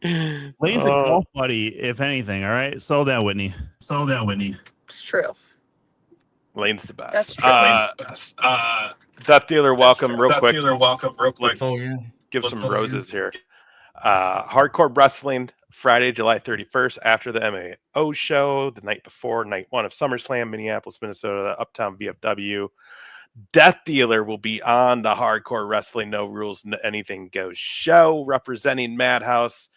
Lane's a golf buddy, if anything. All right, slow down, Whitney. Slow down, Whitney. It's true. Lane's the best. That's true. Lane's the best. Death Dealer, welcome real quick. Dealer, welcome real quick. Oh yeah. Give some roses here. Hardcore Wrestling, Friday, July 31st, after the MAO show, the night before, night one of SummerSlam, Minneapolis, Minnesota, Uptown VFW. Death Dealer will be on the Hardcore Wrestling No Rules Anything Goes show, representing Madhouse.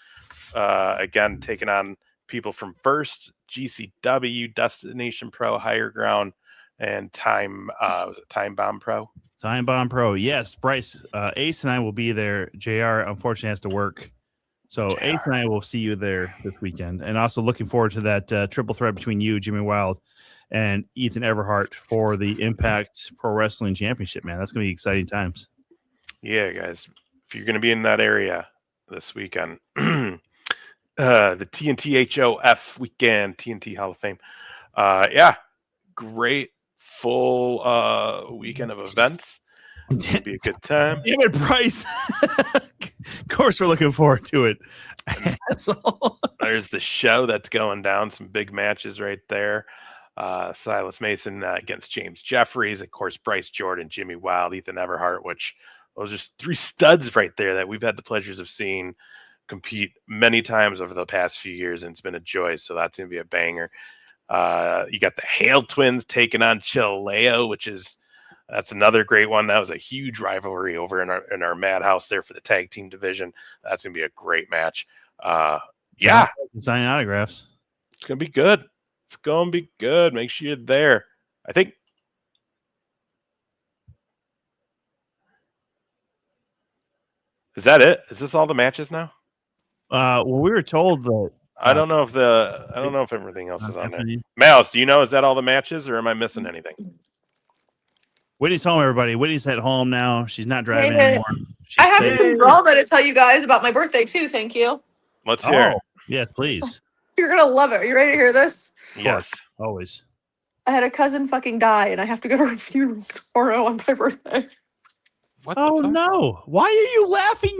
Again, taking on people from First, GCW, Destination Pro, Higher Ground, and Time Bomb Pro? Time Bomb Pro. Yes, Bryce, Ace and I will be there. JR unfortunately has to work. So Ace and I will see you there this weekend. And also looking forward to that triple threat between you, Jimmy Wild, and Ethan Everhart for the Impact Pro Wrestling Championship, man. That's going to be exciting times. Yeah, guys. If you're going to be in that area this weekend, the TNT HOF weekend, TNT Hall of Fame. Yeah, great full weekend of events. It'll be a good time. Damn it, Bryce. Of course, we're looking forward to it. There's the show that's going down. Some big matches right there. Silas Mason against James Jeffries. Of course, Bryce Jordan, Jimmy Wild, Ethan Everhart, which those are just three studs right there that we've had the pleasures of seeing compete many times over the past few years, and it's been a joy. So that's going to be a banger. You got the Hale twins taking on Chileo, that's another great one. That was a huge rivalry over in our Madhouse there for the tag team division. That's gonna be a great match. Yeah, Signing autographs. it's gonna be good. It's gonna be good. Make sure you're there. I think. Is that it? Is this all the matches now? Well, we were told that I don't know if everything else is on there. Mouse, do you know, is that all the matches or am I missing anything? Whitney's home, everybody. Whitney's at home now. She's not driving Hey. anymore. She's I have safe. some drama to tell you guys about my birthday too. Thank you. Let's hear it. Yes, please. You're gonna love it. Are you ready to hear this? Yes. Always. I had a cousin fucking die, and I have to go to her funeral tomorrow on my birthday. What Oh the fuck? no! Why are you laughing?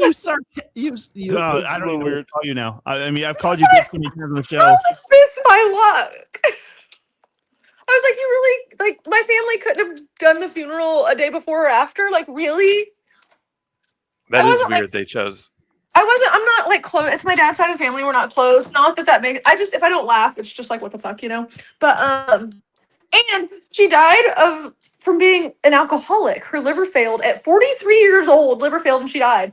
You you I don't know where to call you now. I mean, I've called you this many times on the show. How is this my luck? I was like, you really, like, my family couldn't have done the funeral a day before or after? Like, really? That I is wasn't, weird. like, They chose. I'm not, like, close. It's my dad's side of the family. We're not close. Not that makes, if I don't laugh, it's just like, what the fuck, you know? But, and she died from being an alcoholic. Her liver failed at 43 years old. Liver failed and she died.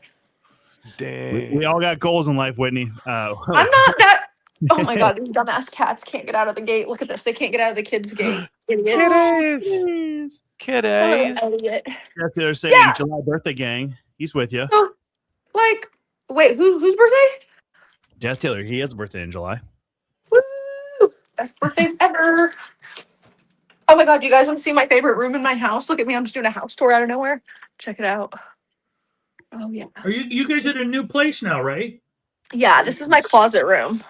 Dang. We all got goals in life, Whitney. I'm not that. Oh my god, these dumbass cats can't get out of the gate. Look at this. They can't get out of the kids' gate. Kiddies. Kiddies. Oh, idiot. They're saying Yeah. July birthday gang. He's with you. So, like, wait, whose birthday? Death Taylor. He has a birthday in July. Woo! Best birthdays ever. Oh my god, do you guys want to see my favorite room in my house? Look at me, I'm just doing a house tour out of nowhere. Check it out. Oh yeah. Are you guys at a new place now, right? Yeah, this is my closet room.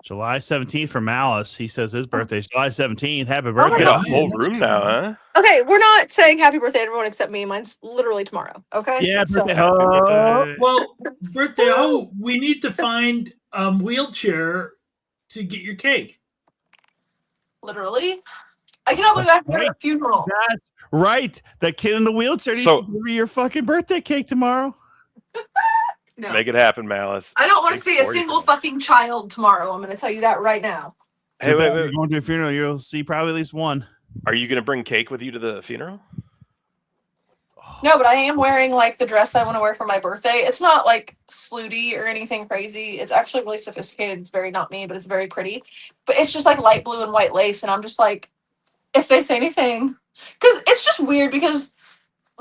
July 17th for Malice. He says his birthday's July 17th. Happy my birthday. Get a God. whole room now, huh? Okay, we're not saying happy birthday to everyone except me. Mine's literally tomorrow. Okay. Yeah, So, birthday. Happy birthday. Well, birthday. Oh, we need to find wheelchair to get your cake. literally, I cannot believe I have Right. a funeral. That's right. The kid in the wheelchair needs So- to give you your fucking birthday cake tomorrow. No, Make it happen, Malice. I don't want to Big see a 40 single for me. fucking child tomorrow. I'm going to tell you that right now. Hey, Too wait, bad wait. you're going to a funeral. You'll see probably at least one. Are you gonna bring cake with you to the funeral? No, but I am wearing like the dress I want to wear for my birthday. It's not like slutty or anything crazy. It's actually really sophisticated. It's very not me, but it's very pretty. But it's just like light blue and white lace, and I'm just like, if they say anything, because it's just weird because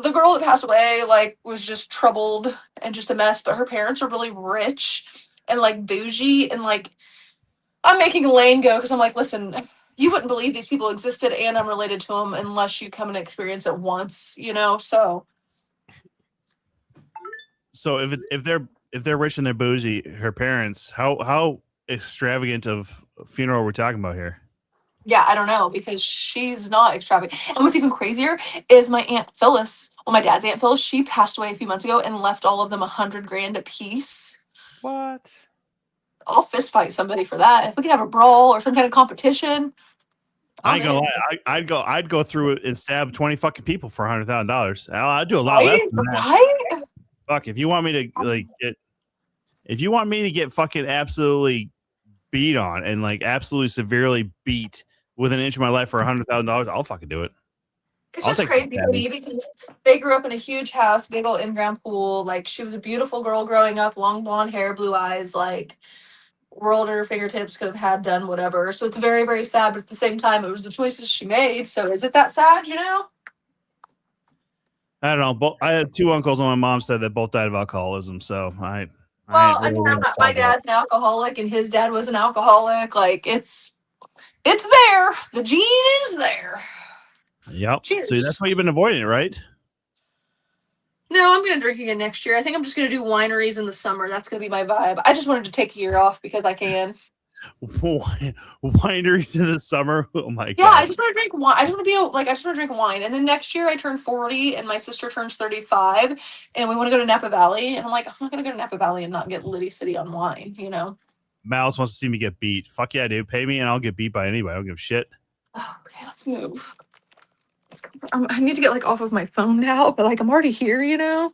the girl that passed away like was just troubled and just a mess, but her parents are really rich and like bougie, and like I'm making Lane go because I'm like, listen, you wouldn't believe these people existed and I'm related to them unless you come and experience it once, you know. So if they're rich and they're bougie, her parents, how extravagant of a funeral we're talking about here? yeah, I don't know because she's not extravagant. And what's even crazier is my Aunt Phyllis, well, my dad's Aunt Phyllis, she passed away a few months ago and left all of them $100,000 a piece. What? I'll fist fight somebody for that. If we could have a brawl or some kind of competition. I ain't gonna I'm lie. in. I'd go through it and stab 20 fucking people for $100,000. I'd do a lot less Right? than that. Right? Fuck, if you want me to get fucking absolutely beat on and like absolutely severely beat within an inch of my life for $100,000, I'll fucking do it. It's I'll just take crazy that. to me because they grew up in a huge house, big old in-ground pool. Like she was a beautiful girl growing up, long blonde hair, blue eyes, like world at her fingertips, could have had done whatever. So it's very, very sad, but at the same time, it was the choices she made. So is it that sad, you know? I don't know. I had two uncles on my mom's side that both died of alcoholism, so I Well, ain't I mean, really gonna my talk about dad's an alcoholic and his dad was an alcoholic. Like it's there. The gene is there. it. Yep. Cheers. So that's why you've been avoiding it, right? No, I'm gonna drink again next year. I think I'm just gonna do wineries in the summer. That's gonna be my vibe. I just wanted to take a year off because I can. Wineries in the summer. Oh my Yeah, god. I just want to drink wine. I just want to be like, I just want to drink wine. And then next year I turn 40 and my sister turns 35 and we want to go to Napa Valley. And I'm like, I'm not going to go to Napa Valley and not get Liddy City on wine, you know? Malice wants to see me get beat. Fuck yeah, dude. Pay me and I'll get beat by anybody. I don't give a shit. Oh, okay, let's move. Let's go. I need to get like off of my phone now, but like I'm already here, you know?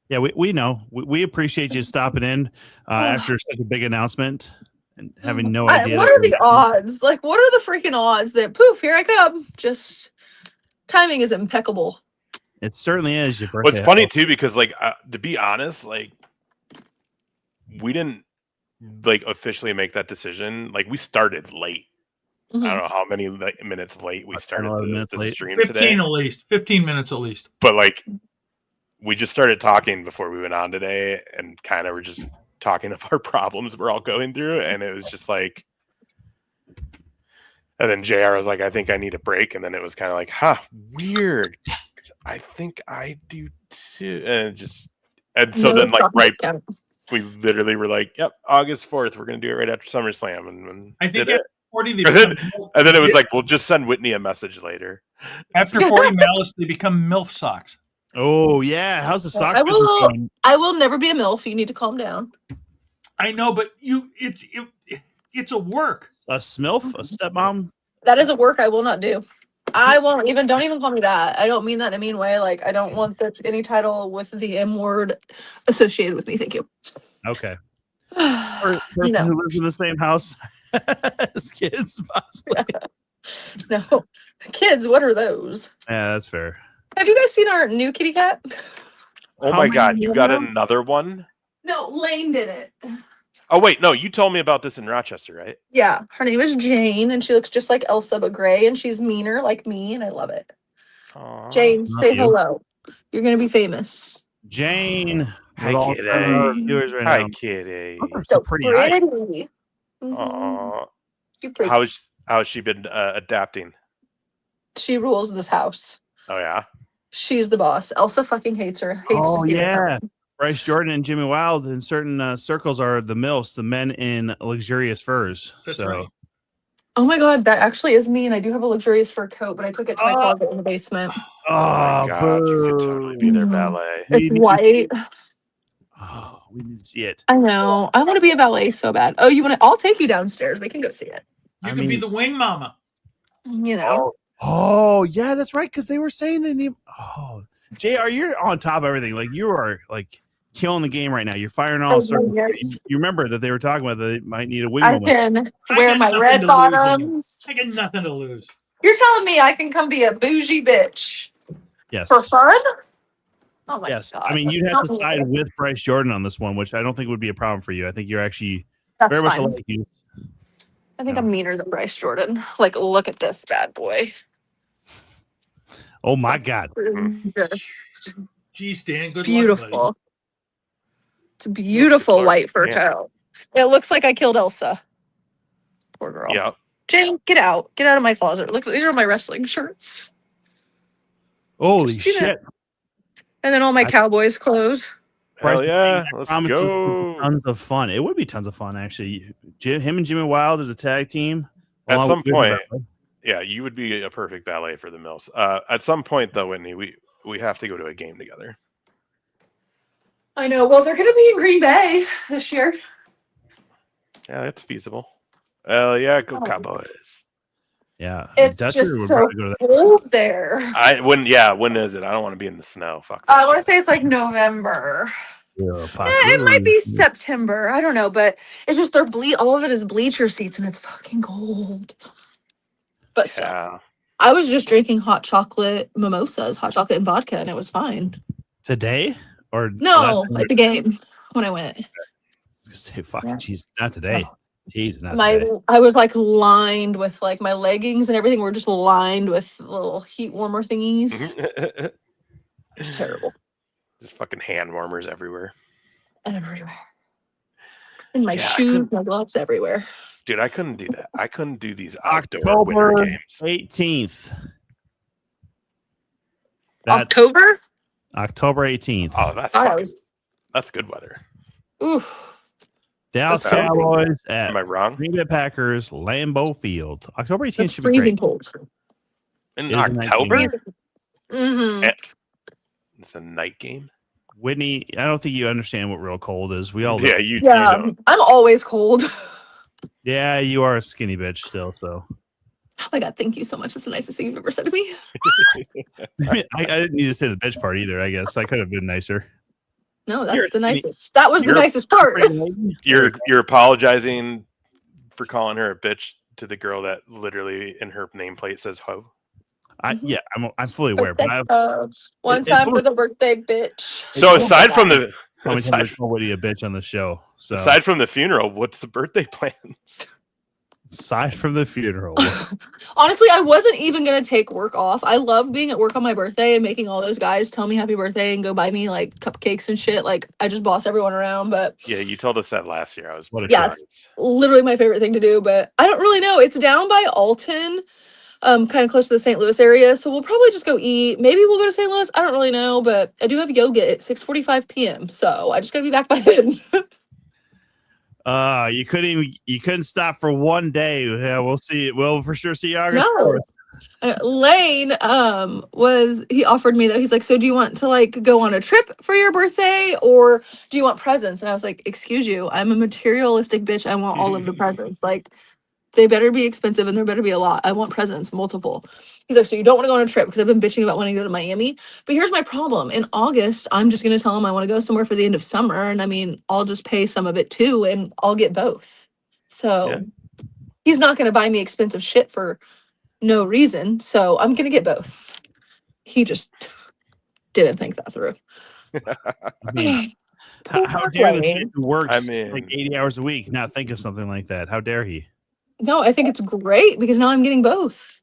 Yeah, we know. We appreciate you stopping in after such a big announcement and having no idea. What are the odds? Like, what are the freaking odds that poof, here I come? Just timing is impeccable. It certainly is your birthday. Well, it's funny too because, like, to be honest, like, we didn't like officially make that decision. Like, we started late. Mhm. I don't know how many minutes late we started 11 minutes the late. stream 15 today, at least. 15 minutes at least. but like, we just started talking before we went on today, and kind of were just talking of our problems we're all going through, and it was just like. And then JR was like, I think I need a break. And then it was kind of like, weird. I think I do too. And so then like, right, we literally were like, yep, August 4th, we're going to do it right after SummerSlam. And I think did it. after 40, they And then, become, and then it was like, we'll just send Whitney a message later. after 40 Malice, they become MILF socks. Oh yeah, how's the soccer I business will. going? I will never be a MILF. You need to calm down. I know, but it's a work. A smilf, a stepmom. That is a work I will not do. I won't even. Don't even call me that. I don't mean that in a mean way. Like I don't want that any title with the M word associated with me. Thank you. Okay. You Person know, who lives in the same house as kids, possibly. no kids. What are those? Yeah, that's fair. Have you guys seen our new kitty cat? Oh How my many God, you got now? another one? No, Lane did it. Oh, wait, no, you told me about this in Rochester, right? Yeah, her name is Jane, and she looks just like Elsa but gray, and she's meaner like me, and I love it. Aw. Jane, Love say you. hello. You're gonna be famous. Jane. Hi, with all kitty. our viewers right Hi, now. kitty. So pretty pretty. eyes. Mhm. Aw. She's pretty. How's she been adapting? She rules this house. Oh, yeah? She's the boss. Elsa fucking hates her. Hates to Oh see her yeah. coming. Bryce Jordan and Jimmy Wild in certain circles are the MILFs, the men in luxurious furs. That's so. right. Oh my god, that actually is me, and I do have a luxurious fur coat, but I took it to my closet in the basement. Oh my god, you could totally be their Mhm. valet. It's white. Oh, we need to see it. I know. I want to be a valet so bad. Oh, you want to? I'll take you downstairs. We can go see it. You could be the wing mama. You know. Oh, yeah, that's right. Because they were saying they need. Oh, JR, you're on top of everything. Like you are like killing the game right now. You're firing all circles. Yes. You remember that they were talking about that they might need a wing I woman. can wear my red bottoms. I got nothing to lose. You're telling me I can come be a bougie bitch Yes. for fun? Oh my Yes. god! I mean, you'd have to side with Bryce Jordan on this one, which I don't think would be a problem for you. I think you're actually very much like you. I think I'm meaner than Bryce Jordan. Like, look at this bad boy. Oh my god! Geez, Dan, good Beautiful. luck, buddy. It's a beautiful white fur coat. It looks like I killed Elsa. Poor girl. Yeah. Jane, get out. Get out of my closet. Look, these are my wrestling shirts. Holy shit! And then all my Cowboys clothes. Hell yeah, let's go. Tons of fun. It would be tons of fun, actually. Him and Jimmy Wild as a tag team. At some point, yeah, you would be a perfect valet for the Mills. At some point, though, Whitney, we have to go to a game together. I know. Well, they're going to be in Green Bay this year. Yeah, that's feasible. Hell yeah, go Cowboys. Yeah, it's just so cold there. When is it? I don't want to be in the snow. Fuck. I want to say it's like November. Yeah, it might be September. I don't know, but it's just all of it is bleacher seats and it's fucking cold. But still, I was just drinking hot chocolate mimosas, hot chocolate and vodka, and it was fine. Today or no at the game when I went. I was gonna say fucking jeez, not today. Jeez, not today. Today. I was like lined with like my leggings and everything were just lined with little heat warmer thingies. It's terrible. Just fucking hand warmers everywhere. Everywhere. In my shoes, my gloves everywhere. Dude, I couldn't do that. I couldn't do these outdoor winter games. 18th. October 18th. Oh, that's good weather. Oof. Dallas Cowboys at Am I wrong? Green Bay Packers, Lambeau Field. October 18th it's should freezing be cold. In October? Mm-hmm. It's a night game. Whitney, I don't think you understand what real cold is. We all you don't. I'm always cold. Yeah, you are a skinny bitch still, so. Oh my god, thank you so much. That's the nicest thing you've ever said to me. I didn't need to say the bitch part either, I guess. I could have been nicer. No, that's the nicest. That was the nicest part. You're apologizing for calling her a bitch to the girl that literally in her nameplate says ho. Yeah, I'm fully aware, but one time for the birthday bitch. So aside from the Whitney a bitch on the show. So aside from the funeral, what's the birthday plans? Aside from the funeral. Honestly, I wasn't even going to take work off. I love being at work on my birthday and making all those guys tell me happy birthday and go buy me like cupcakes and shit. Like I just boss everyone around, but yeah, you told us that last year. It's literally my favorite thing to do, but I don't really know. It's down by Alton, kind of close to the St. Louis area. So we'll probably just go eat. Maybe we'll go to St. Louis. I don't really know, but I do have yoga at 6:45 p.m. So I just got to be back by then. You couldn't stop for one day. Yeah, we'll see. We'll for sure see you August 4th. Lane he offered me though. He's like, so do you want to like go on a trip for your birthday or do you want presents? And I was like, excuse you, I'm a materialistic bitch. I want all of the presents. Like they better be expensive and there better be a lot. I want presents, multiple. He's like, so you don't want to go on a trip because I've been bitching about wanting to go to Miami. But here's my problem. In August, I'm just going to tell him I want to go somewhere for the end of summer. And I mean, I'll just pay some of it too and I'll get both. So he's not going to buy me expensive shit for no reason. So I'm going to get both. He just didn't think that through. How dare this kid who works like 80 hours a week not think of something like that? How dare he? No, I think it's great because now I'm getting both.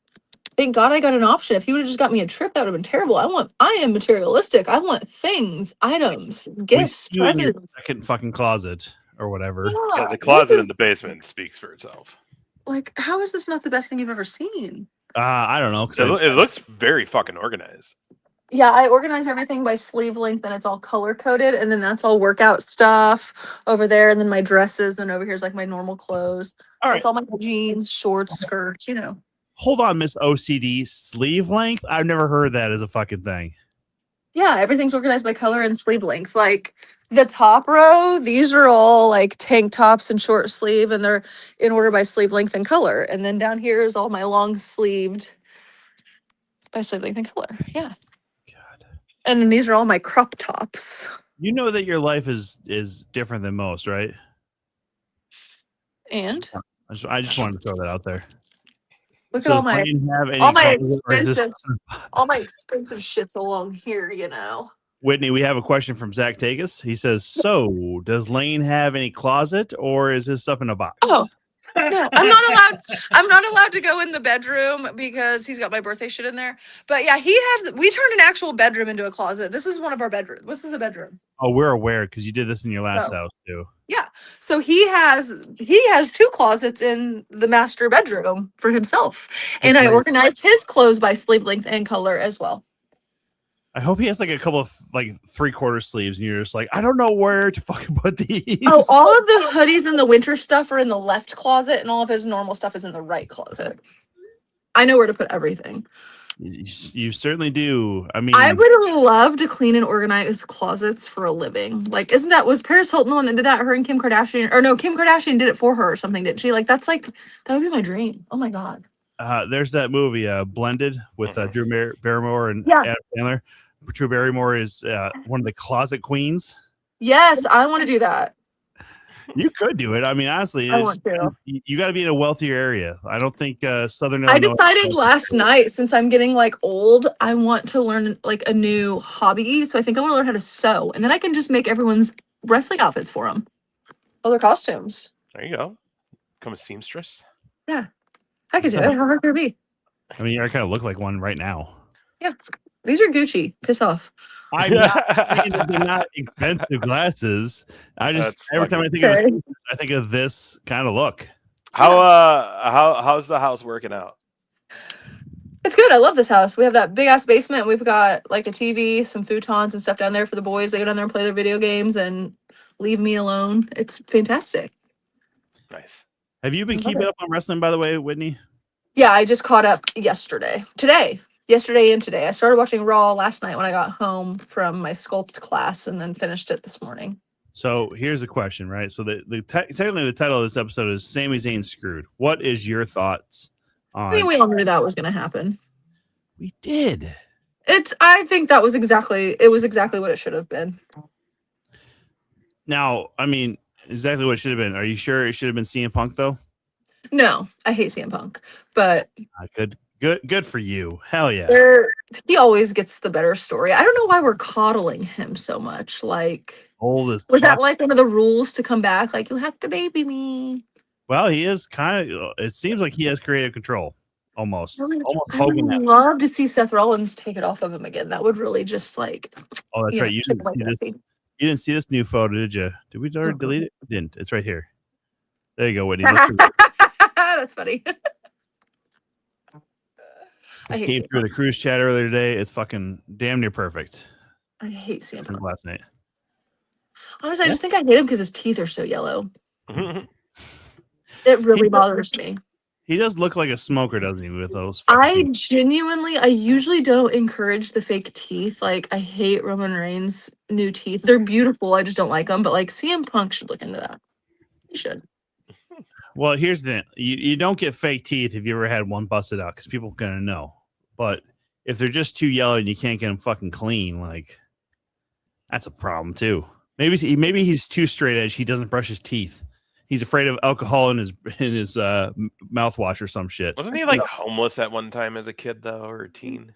Thank God I got an option. If he would have just got me a trip, that would have been terrible. I am materialistic. I want things, items, gifts, presents. Second fucking closet or whatever. Yeah, the closet in the basement speaks for itself. Like, how is this not the best thing you've ever seen? I don't know. It looks very fucking organized. Yeah, I organize everything by sleeve length and it's all color coded. And then that's all workout stuff over there. And then my dresses. And over here's like my normal clothes. All That's right. all my jeans, shorts, skirts, Hold on, Miss OCD. Sleeve length? I've never heard that as a fucking thing. Yeah, everything's organized by color and sleeve length. Like the top row, these are all like tank tops and short sleeve, and they're in order by sleeve length and color. And then down here is all my long sleeved by sleeve length and color. Yeah. God. And then these are all my crop tops. You know that your life is different than most, right? And I just wanted to throw that out there. look So at does Lane have any all my closet, or is this- expensive shits along here, Whitney, we have a question from Zach Tagus. He says, so does Lane have any closet, or is his stuff in a box? Oh. No, I'm not allowed to go in the bedroom because he's got my birthday shit in there. But yeah, we turned an actual bedroom into a closet. This is one of our bedrooms. This is the bedroom. Oh, we're aware because you did this in your last Oh. house too. Yeah. So he has 2 closets in the master bedroom for himself. And I organized his clothes by sleeve length and color as well. I hope he has like a couple of like 3/4 sleeves, and you're just like, I don't know where to fucking put these. Oh, all of the hoodies and the winter stuff are in the left closet, and all of his normal stuff is in the right closet. I know where to put everything. You certainly do. I mean, I would love to clean and organize closets for a living. Like, was Paris Hilton the one that did that? Her and Kim Kardashian, or no, Kim Kardashian did it for her or something, didn't she? Like, that would be my dream. Oh my God. there's that movie, Blended, with Drew Barrymore and Yeah. Adam Sandler. Drew Barrymore is one of the closet queens. Yes, I want to do that. You could do it. I mean, honestly, I want to. you got to be in a wealthier area. I don't think Southern I Illinois. decided last night, since I'm getting like old, I want to learn like a new hobby. So I think I want to learn how to sew, and then I can just make everyone's wrestling outfits for them. All their costumes. There you go. Become a seamstress. Yeah, I could do it. How hard could it be? I mean, I kind of look like one right now. Yeah, these are Gucci. Piss off. I'm not saying that they're not expensive glasses. I just every time I think of this kind of look. How's the house working out? It's good. I love this house. We have that big ass basement. We've got like a TV, some futons and stuff down there for the boys. They go down there and play their video games and leave me alone. It's fantastic. Nice. Have you been keeping up on wrestling, by the way, Whitney? Yeah, I just caught up yesterday and today. I started watching Raw last night when I got home from my sculpt class and then finished it this morning. So here's the question, right? So technically the title of this episode is Sami Zayn Screwed. What is your thoughts on? I mean, we all knew that was going to happen. We did. I think it was exactly what it should have been. Now, I mean, exactly what it should have been. Are you sure it should have been CM Punk though? No, I hate CM Punk, but Good for you. Hell yeah. He always gets the better story. I don't know why we're coddling him so much. Like, was that like one of the rules to come back? Like, you have to baby me. Well, he is kind of. It seems like he has creative control, almost. I Hogan would that. love to see Seth Rollins take it off of him again. That would really just like. Oh, that's right. You chip didn't away see that this. scene. You didn't see this new photo, did you? Did we already delete it? We didn't. It's right here. There you go, Whitney. That's funny. I This hate came CM through the cruise chat earlier today. It's fucking damn near perfect. I hate CM Punk. Last night. Honestly, I just think I hate him because his teeth are so yellow. It really bothers me. He does look like a smoker, doesn't he? With those. I usually don't encourage the fake teeth. Like, I hate Roman Reigns' new teeth. They're beautiful. I just don't like them. But like, CM Punk should look into that. He should. Well, here's the thing. You don't get fake teeth if you ever had one busted out because people are gonna know. But if they're just too yellow and you can't get them fucking clean, like that's a problem too. Maybe he's too straight edge. He doesn't brush his teeth. He's afraid of alcohol in his mouthwash or some shit. Wasn't he like homeless at one time as a kid though, or a teen?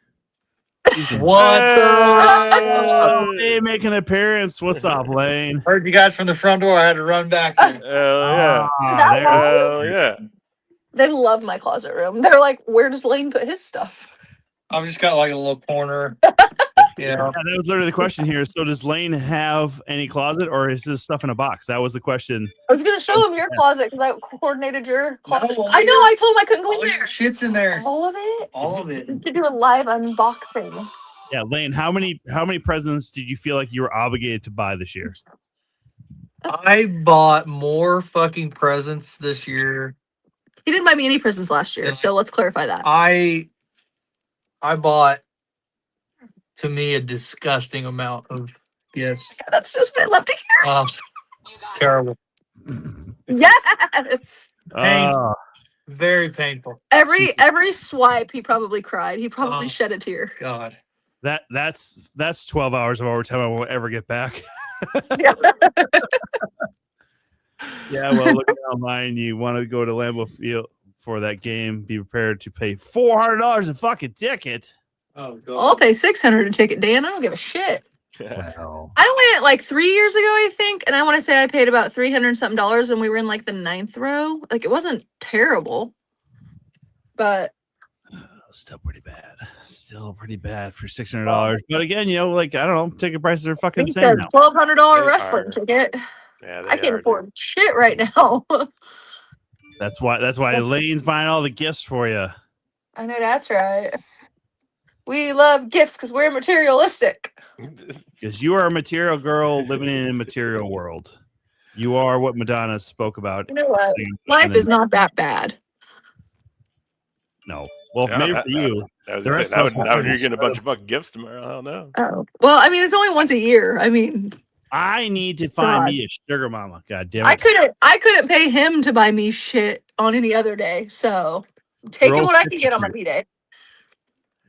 What's up? Hey, making an appearance. What's up, Lane? Heard you guys from the front door. I had to run back there. Hell Ah, there- Hell yeah. They love my closet room. They're like, where does Lane put his stuff? I've just got like a little corner. Yeah, that was literally the question here. So does Lane have any closet or is this stuff in a box? That was the question. I was going to show him your closet because I coordinated your closet. No, I know. I told him I couldn't go in All your there. shit's in there. All of it? All of it. To do a live unboxing. Yeah, Lane, how many presents did you feel like you were obligated to buy this year? I bought more fucking presents this year. He didn't buy me any presents last year, so let's clarify that. I bought, to me, a disgusting amount of gifts. That's just what I love to hear. It's terrible. Yes. Painful. Very painful. Every swipe, he probably cried. He probably shed a tear. God. That's 12 hours of overtime I won't ever get back. Yeah. Yeah, well, look online. You want to go to Lambeau Field for that game? Be prepared to pay $400 a fucking ticket. Oh God. I'll pay $600 a ticket, Dan. I don't give a shit. Wow. I went like 3 years ago, I think, and I want to say I paid about $300 something, and we were in like the 9th row. Like it wasn't terrible, but Still pretty bad. Still pretty bad for $600. But again, like I don't know, ticket prices are fucking he insane said now. $1,200 They wrestling are. ticket. Yeah, I can't afford shit right now. That's why Lane's buying all the gifts for you. I know that's right. We love gifts because we're materialistic. Because you are a material girl living in a material world. You are what Madonna spoke about. You know what? singing- Life is not that bad. No. Well, Yeah, maybe for you. I was The gonna rest say, now, of us will now you're fucking getting a bunch of fucking gifts tomorrow. I don't know. Oh well, I mean, it's only once a year. I mean, I need to find God. me a sugar mama. God damn it. I couldn't pay him to buy me shit on any other day. So taking Roll what I can 50 get on my tickets. B-day.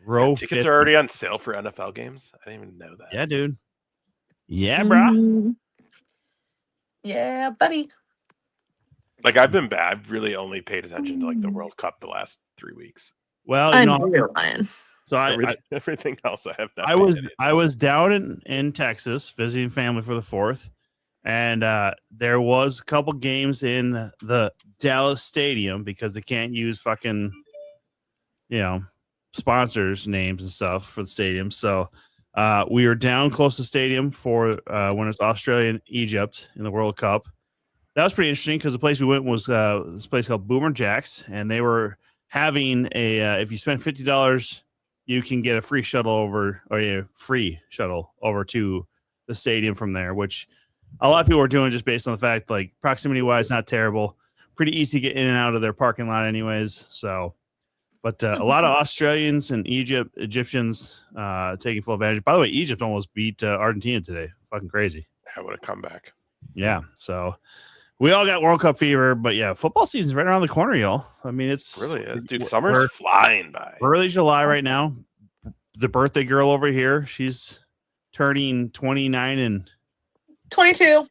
Row Tickets 50. are already on sale for NFL games. I didn't even know that. Yeah, dude. Yeah, brah. Mm. Yeah, buddy. Like I've really only paid attention to like the World Cup the last 3 weeks. Well, I know you're lying. so Everything else I have not. I was down in Texas visiting family for the 4th, and there was a couple games in the Dallas Stadium because they can't use fucking sponsors names and stuff for the stadium. So we were down close to the stadium for when it's Australia and Egypt in the World Cup. That was pretty interesting because the place we went was this place called Boomer Jacks, and they were having if you spend $50, you can get a free shuttle over to the stadium from there, which a lot of people are doing just based on the fact like proximity wise, not terrible, pretty easy to get in and out of their parking lot anyways. So, but a lot of Australians and Egyptians taking full advantage. By the way, Egypt almost beat Argentina today. Fucking crazy. I would have come back. Yeah. So we all got World Cup fever, but yeah, football season's right around the corner, y'all. I mean, it's Really, dude. we're Summer's flying by. early July right now. The birthday girl over here, she's turning 29 and 22.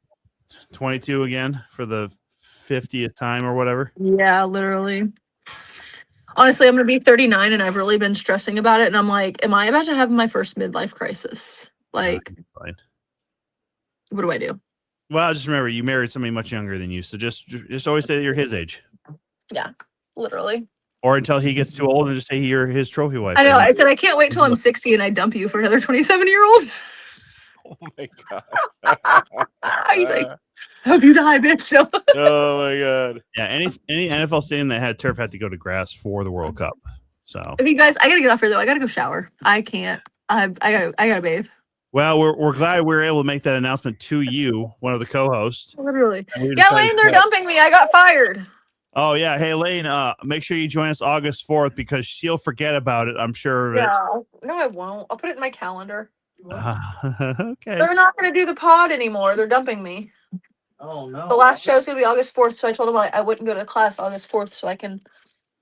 22 again for the 50th time or whatever. Yeah, literally. Honestly, I'm going to be 39 and I've really been stressing about it. And I'm like, am I about to have my first midlife crisis? Like, Fine. what do I do? Well, just remember you married somebody much younger than you, so just always say that you're his age, Literally. or until he gets too old and just say you're his trophy wife. I know. I said, I can't wait till I'm 60 and I dump you for another 27-year-old. Oh my god. He's like, hope you die, bitch. No. Oh my god. Yeah, any NFL stadium that had turf had to go to grass for the World Cup. So, I mean, guys, I got to get off here, though. I got to go shower. I can't. I gotta bathe. well, we're glad we were able to make that announcement to you, one of the co-hosts. Literally. And we Yeah, decided Lane, they're to- dumping me. I got fired. Oh yeah, hey Lane, make sure you join us August 4th because she'll forget about it. I'm sure of it. No, I won't. I'll put it in my calendar. Okay. They're not going to do the pod anymore. They're dumping me. Oh no. The last show's going to be August 4th, so I told them I wouldn't go to class August 4th so I can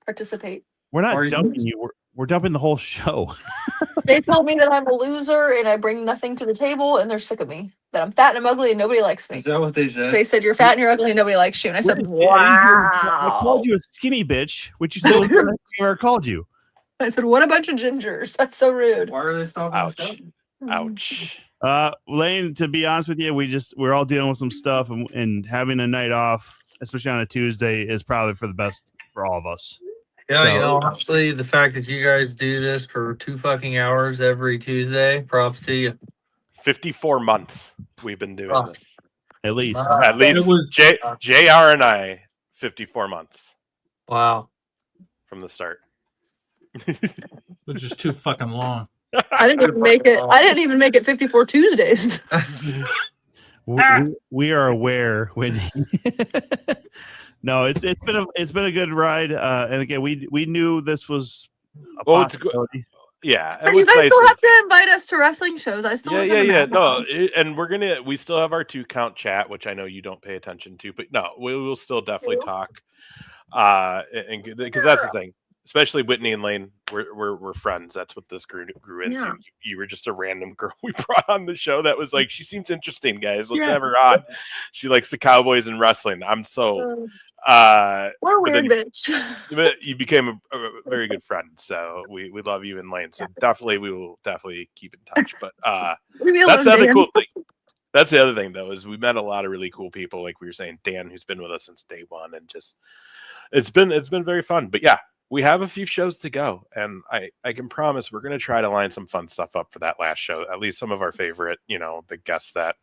participate. We're not Are you- dumping you. We're dumping the whole show. They told me that I'm a loser and I bring nothing to the table, and they're sick of me. That I'm fat and I'm ugly and nobody likes me. Is that what they said? They said, you're fat and you're ugly and nobody likes you. And I said, I wow. called you a skinny bitch, which you said was the best thing I ever called you. I said, what a bunch of gingers. That's so rude. Why are they stopping Ouch. the show? Ouch. Lane, to be honest with you, we're all dealing with some stuff, and having a night off, especially on a Tuesday, is probably for the best for all of us. Yeah, So- you know, honestly, the fact that you guys do this for 2 fucking hours every Tuesday, props to you. 54 months we've been doing Oh. this. At least. At least It was- JR and I 54 months Wow. from the start. Which is too fucking long. I didn't even make it. I didn't even make it 54 Tuesdays. We are aware, Whitney. No, it's been a good ride, and again, we knew this was a Well, it's good. possibility. Yeah, But you guys still have to invite us to wrestling shows. I still yeah. No, and we still have our 2-count chat, which I know you don't pay attention to, but no, we will still definitely talk. And because that's the thing, especially Whitney and Lane, we're friends. That's what this grew into. Yeah. You were just a random girl we brought on the show that was like, she seems interesting, guys. Let's have her on. She likes the Cowboys and wrestling. I'm sold. We're weird, bitch. You became a very good friend, so we love you and Lane. So definitely, we will definitely keep in touch. But that's the other cool thing. That's the other thing, though, is we met a lot of really cool people, like we were saying, Dan, who's been with us since day one, and just it's been very fun. But yeah, we have a few shows to go, and I can promise we're going to try to line some fun stuff up for that last show. At least some of our favorite, the guests that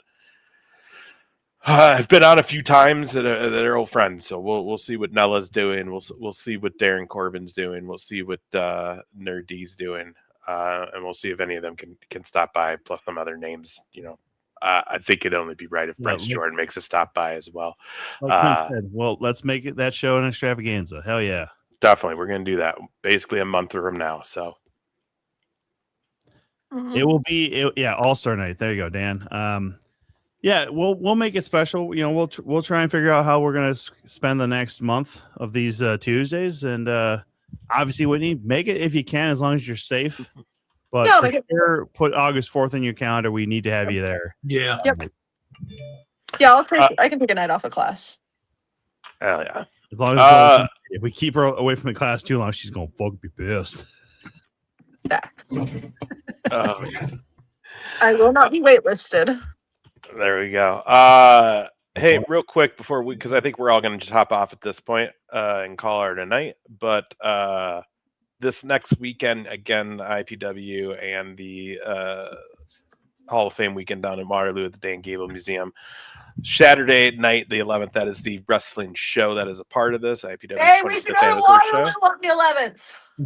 have been on a few times that are old friends. So we'll see what Nella's doing. We'll see what Darren Corbin's doing. We'll see what Nerd D's doing, and we'll see if any of them can stop by. Plus some other names, I think it'd only be right if Bryce Jordan makes a stop by as well. Like Clint said, well, let's make it that show an extravaganza. Hell yeah. Definitely. We're going to do that basically a month from now. So it will be, All-Star Night. There you go, Dan. Yeah, we'll make it special. We'll try and figure out how we're going to spend the next month of these Tuesdays. And obviously, Whitney, make it if you can, as long as you're safe. But for sure, put August 4th in your calendar. We need to have you there. Yeah. Yep. Yeah, I can take a night off of class. Hell yeah. As long as if we keep her away from the class too long, she's gonna fucking be pissed. Facts. Oh, I will not be waitlisted. There we go. Hey, real quick before because I think we're all gonna just hop off at this point and call her tonight. But this next weekend, again, IPW and the Hall of Fame weekend down in Waterloo at the Dan Gable Museum. Saturday night, the 11th, that is the wrestling show that is a part of this. IPW. Hey, we should go to Waterloo on the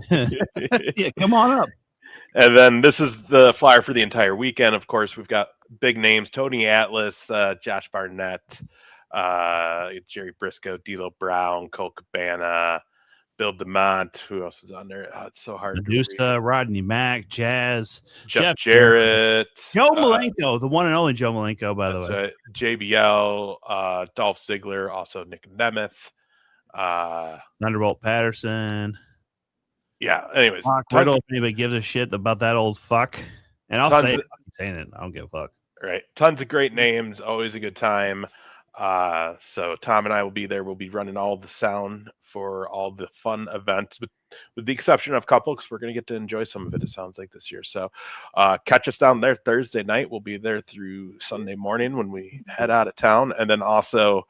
11th. Yeah, come on up. And then this is the flyer for the entire weekend. Of course, we've got big names: Tony Atlas, Josh Barnett, Jerry Briscoe, D'Lo Brown, Cole Cabana, Bill DeMont. Who else is on there? It's so hard. Medusa, Rodney Mack, Jazz, Jeff Jarrett, Joe Malenko, the one and only Joe Malenko, by the way. Right. JBL, Dolph Ziggler, also Nick Nemeth, Thunderbolt Patterson. Yeah. Anyways, Riddle, if anybody gives a shit about that old fuck, and I'll say it. I'm saying it. I don't give a fuck. Right. Tons of great names. Always a good time. So Tom and I will be there. We'll be running all the sound for all the fun events, with the exception of a couple, because we're going to get to enjoy some of it, it sounds like, this year. So catch us down there Thursday night. We'll be there through Sunday morning when we head out of town. And then also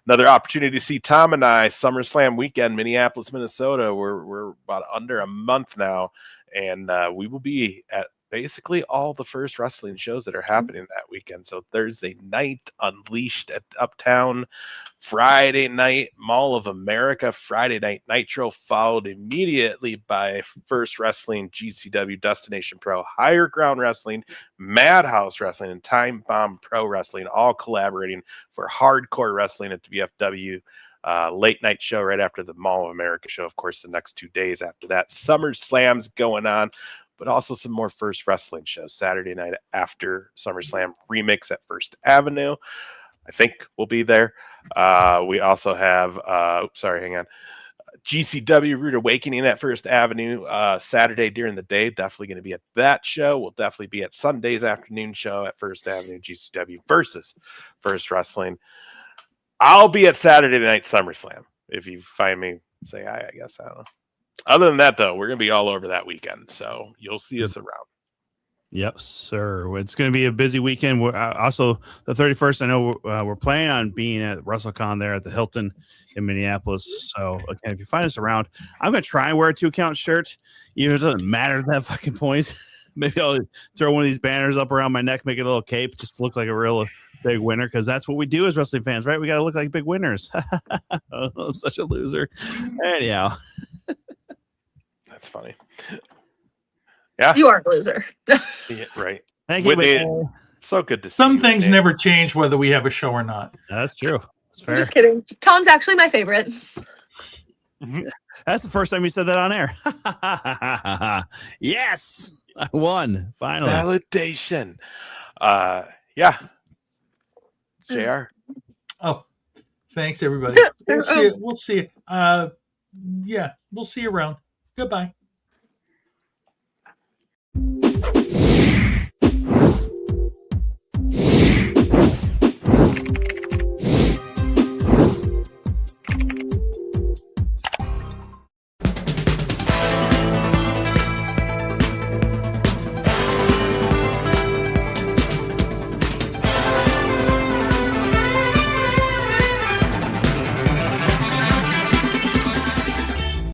another opportunity to see Tom and I, SummerSlam weekend, Minneapolis, Minnesota. We're about under a month now, and we will be at basically all the first wrestling shows that are happening that weekend. So Thursday night, Unleashed at Uptown. Friday night, Mall of America. Friday night, Nitro, followed immediately by First Wrestling, GCW, Destination Pro, Higher Ground Wrestling, Madhouse Wrestling, and Time Bomb Pro Wrestling, all collaborating for hardcore wrestling at the VFW. Late night show right after the Mall of America show. Of course, the next 2 days after that, SummerSlam's going on, but also some more First Wrestling shows. Saturday night after SummerSlam, Remix at First Avenue. I think we'll be there. We also have, GCW Rude Awakening at First Avenue Saturday during the day. Definitely going to be at that show. We'll definitely be at Sunday's afternoon show at First Avenue, GCW versus First Wrestling. I'll be at Saturday night SummerSlam. If you find me, say hi, I guess. I don't know. Other than that, though, we're going to be all over that weekend, so you'll see us around. Yep, sir. It's going to be a busy weekend. We're, also, the 31st, I know we're planning on being at WrestleCon there at the Hilton in Minneapolis. So, again, if you find us around, I'm going to try and wear a 2-count shirt. Even if it doesn't matter at that fucking point. Maybe I'll throw one of these banners up around my neck, make it a little cape, just to look like a real big winner, because that's what we do as wrestling fans, right? We got to look like big winners. Oh, I'm such a loser. Anyhow. That's funny. Yeah. You are a loser. Yeah, right. Thank you, Whitney, Whitney. so good to see Some you, things Whitney. never change whether we have a show or not. That's true. That's I'm fair. just kidding. Tom's actually my favorite. That's the first time you said that on air. Yes, I won finally. Validation. Yeah. JR. Oh, thanks everybody. We'll see. We'll see. Yeah, we'll see you around. Goodbye.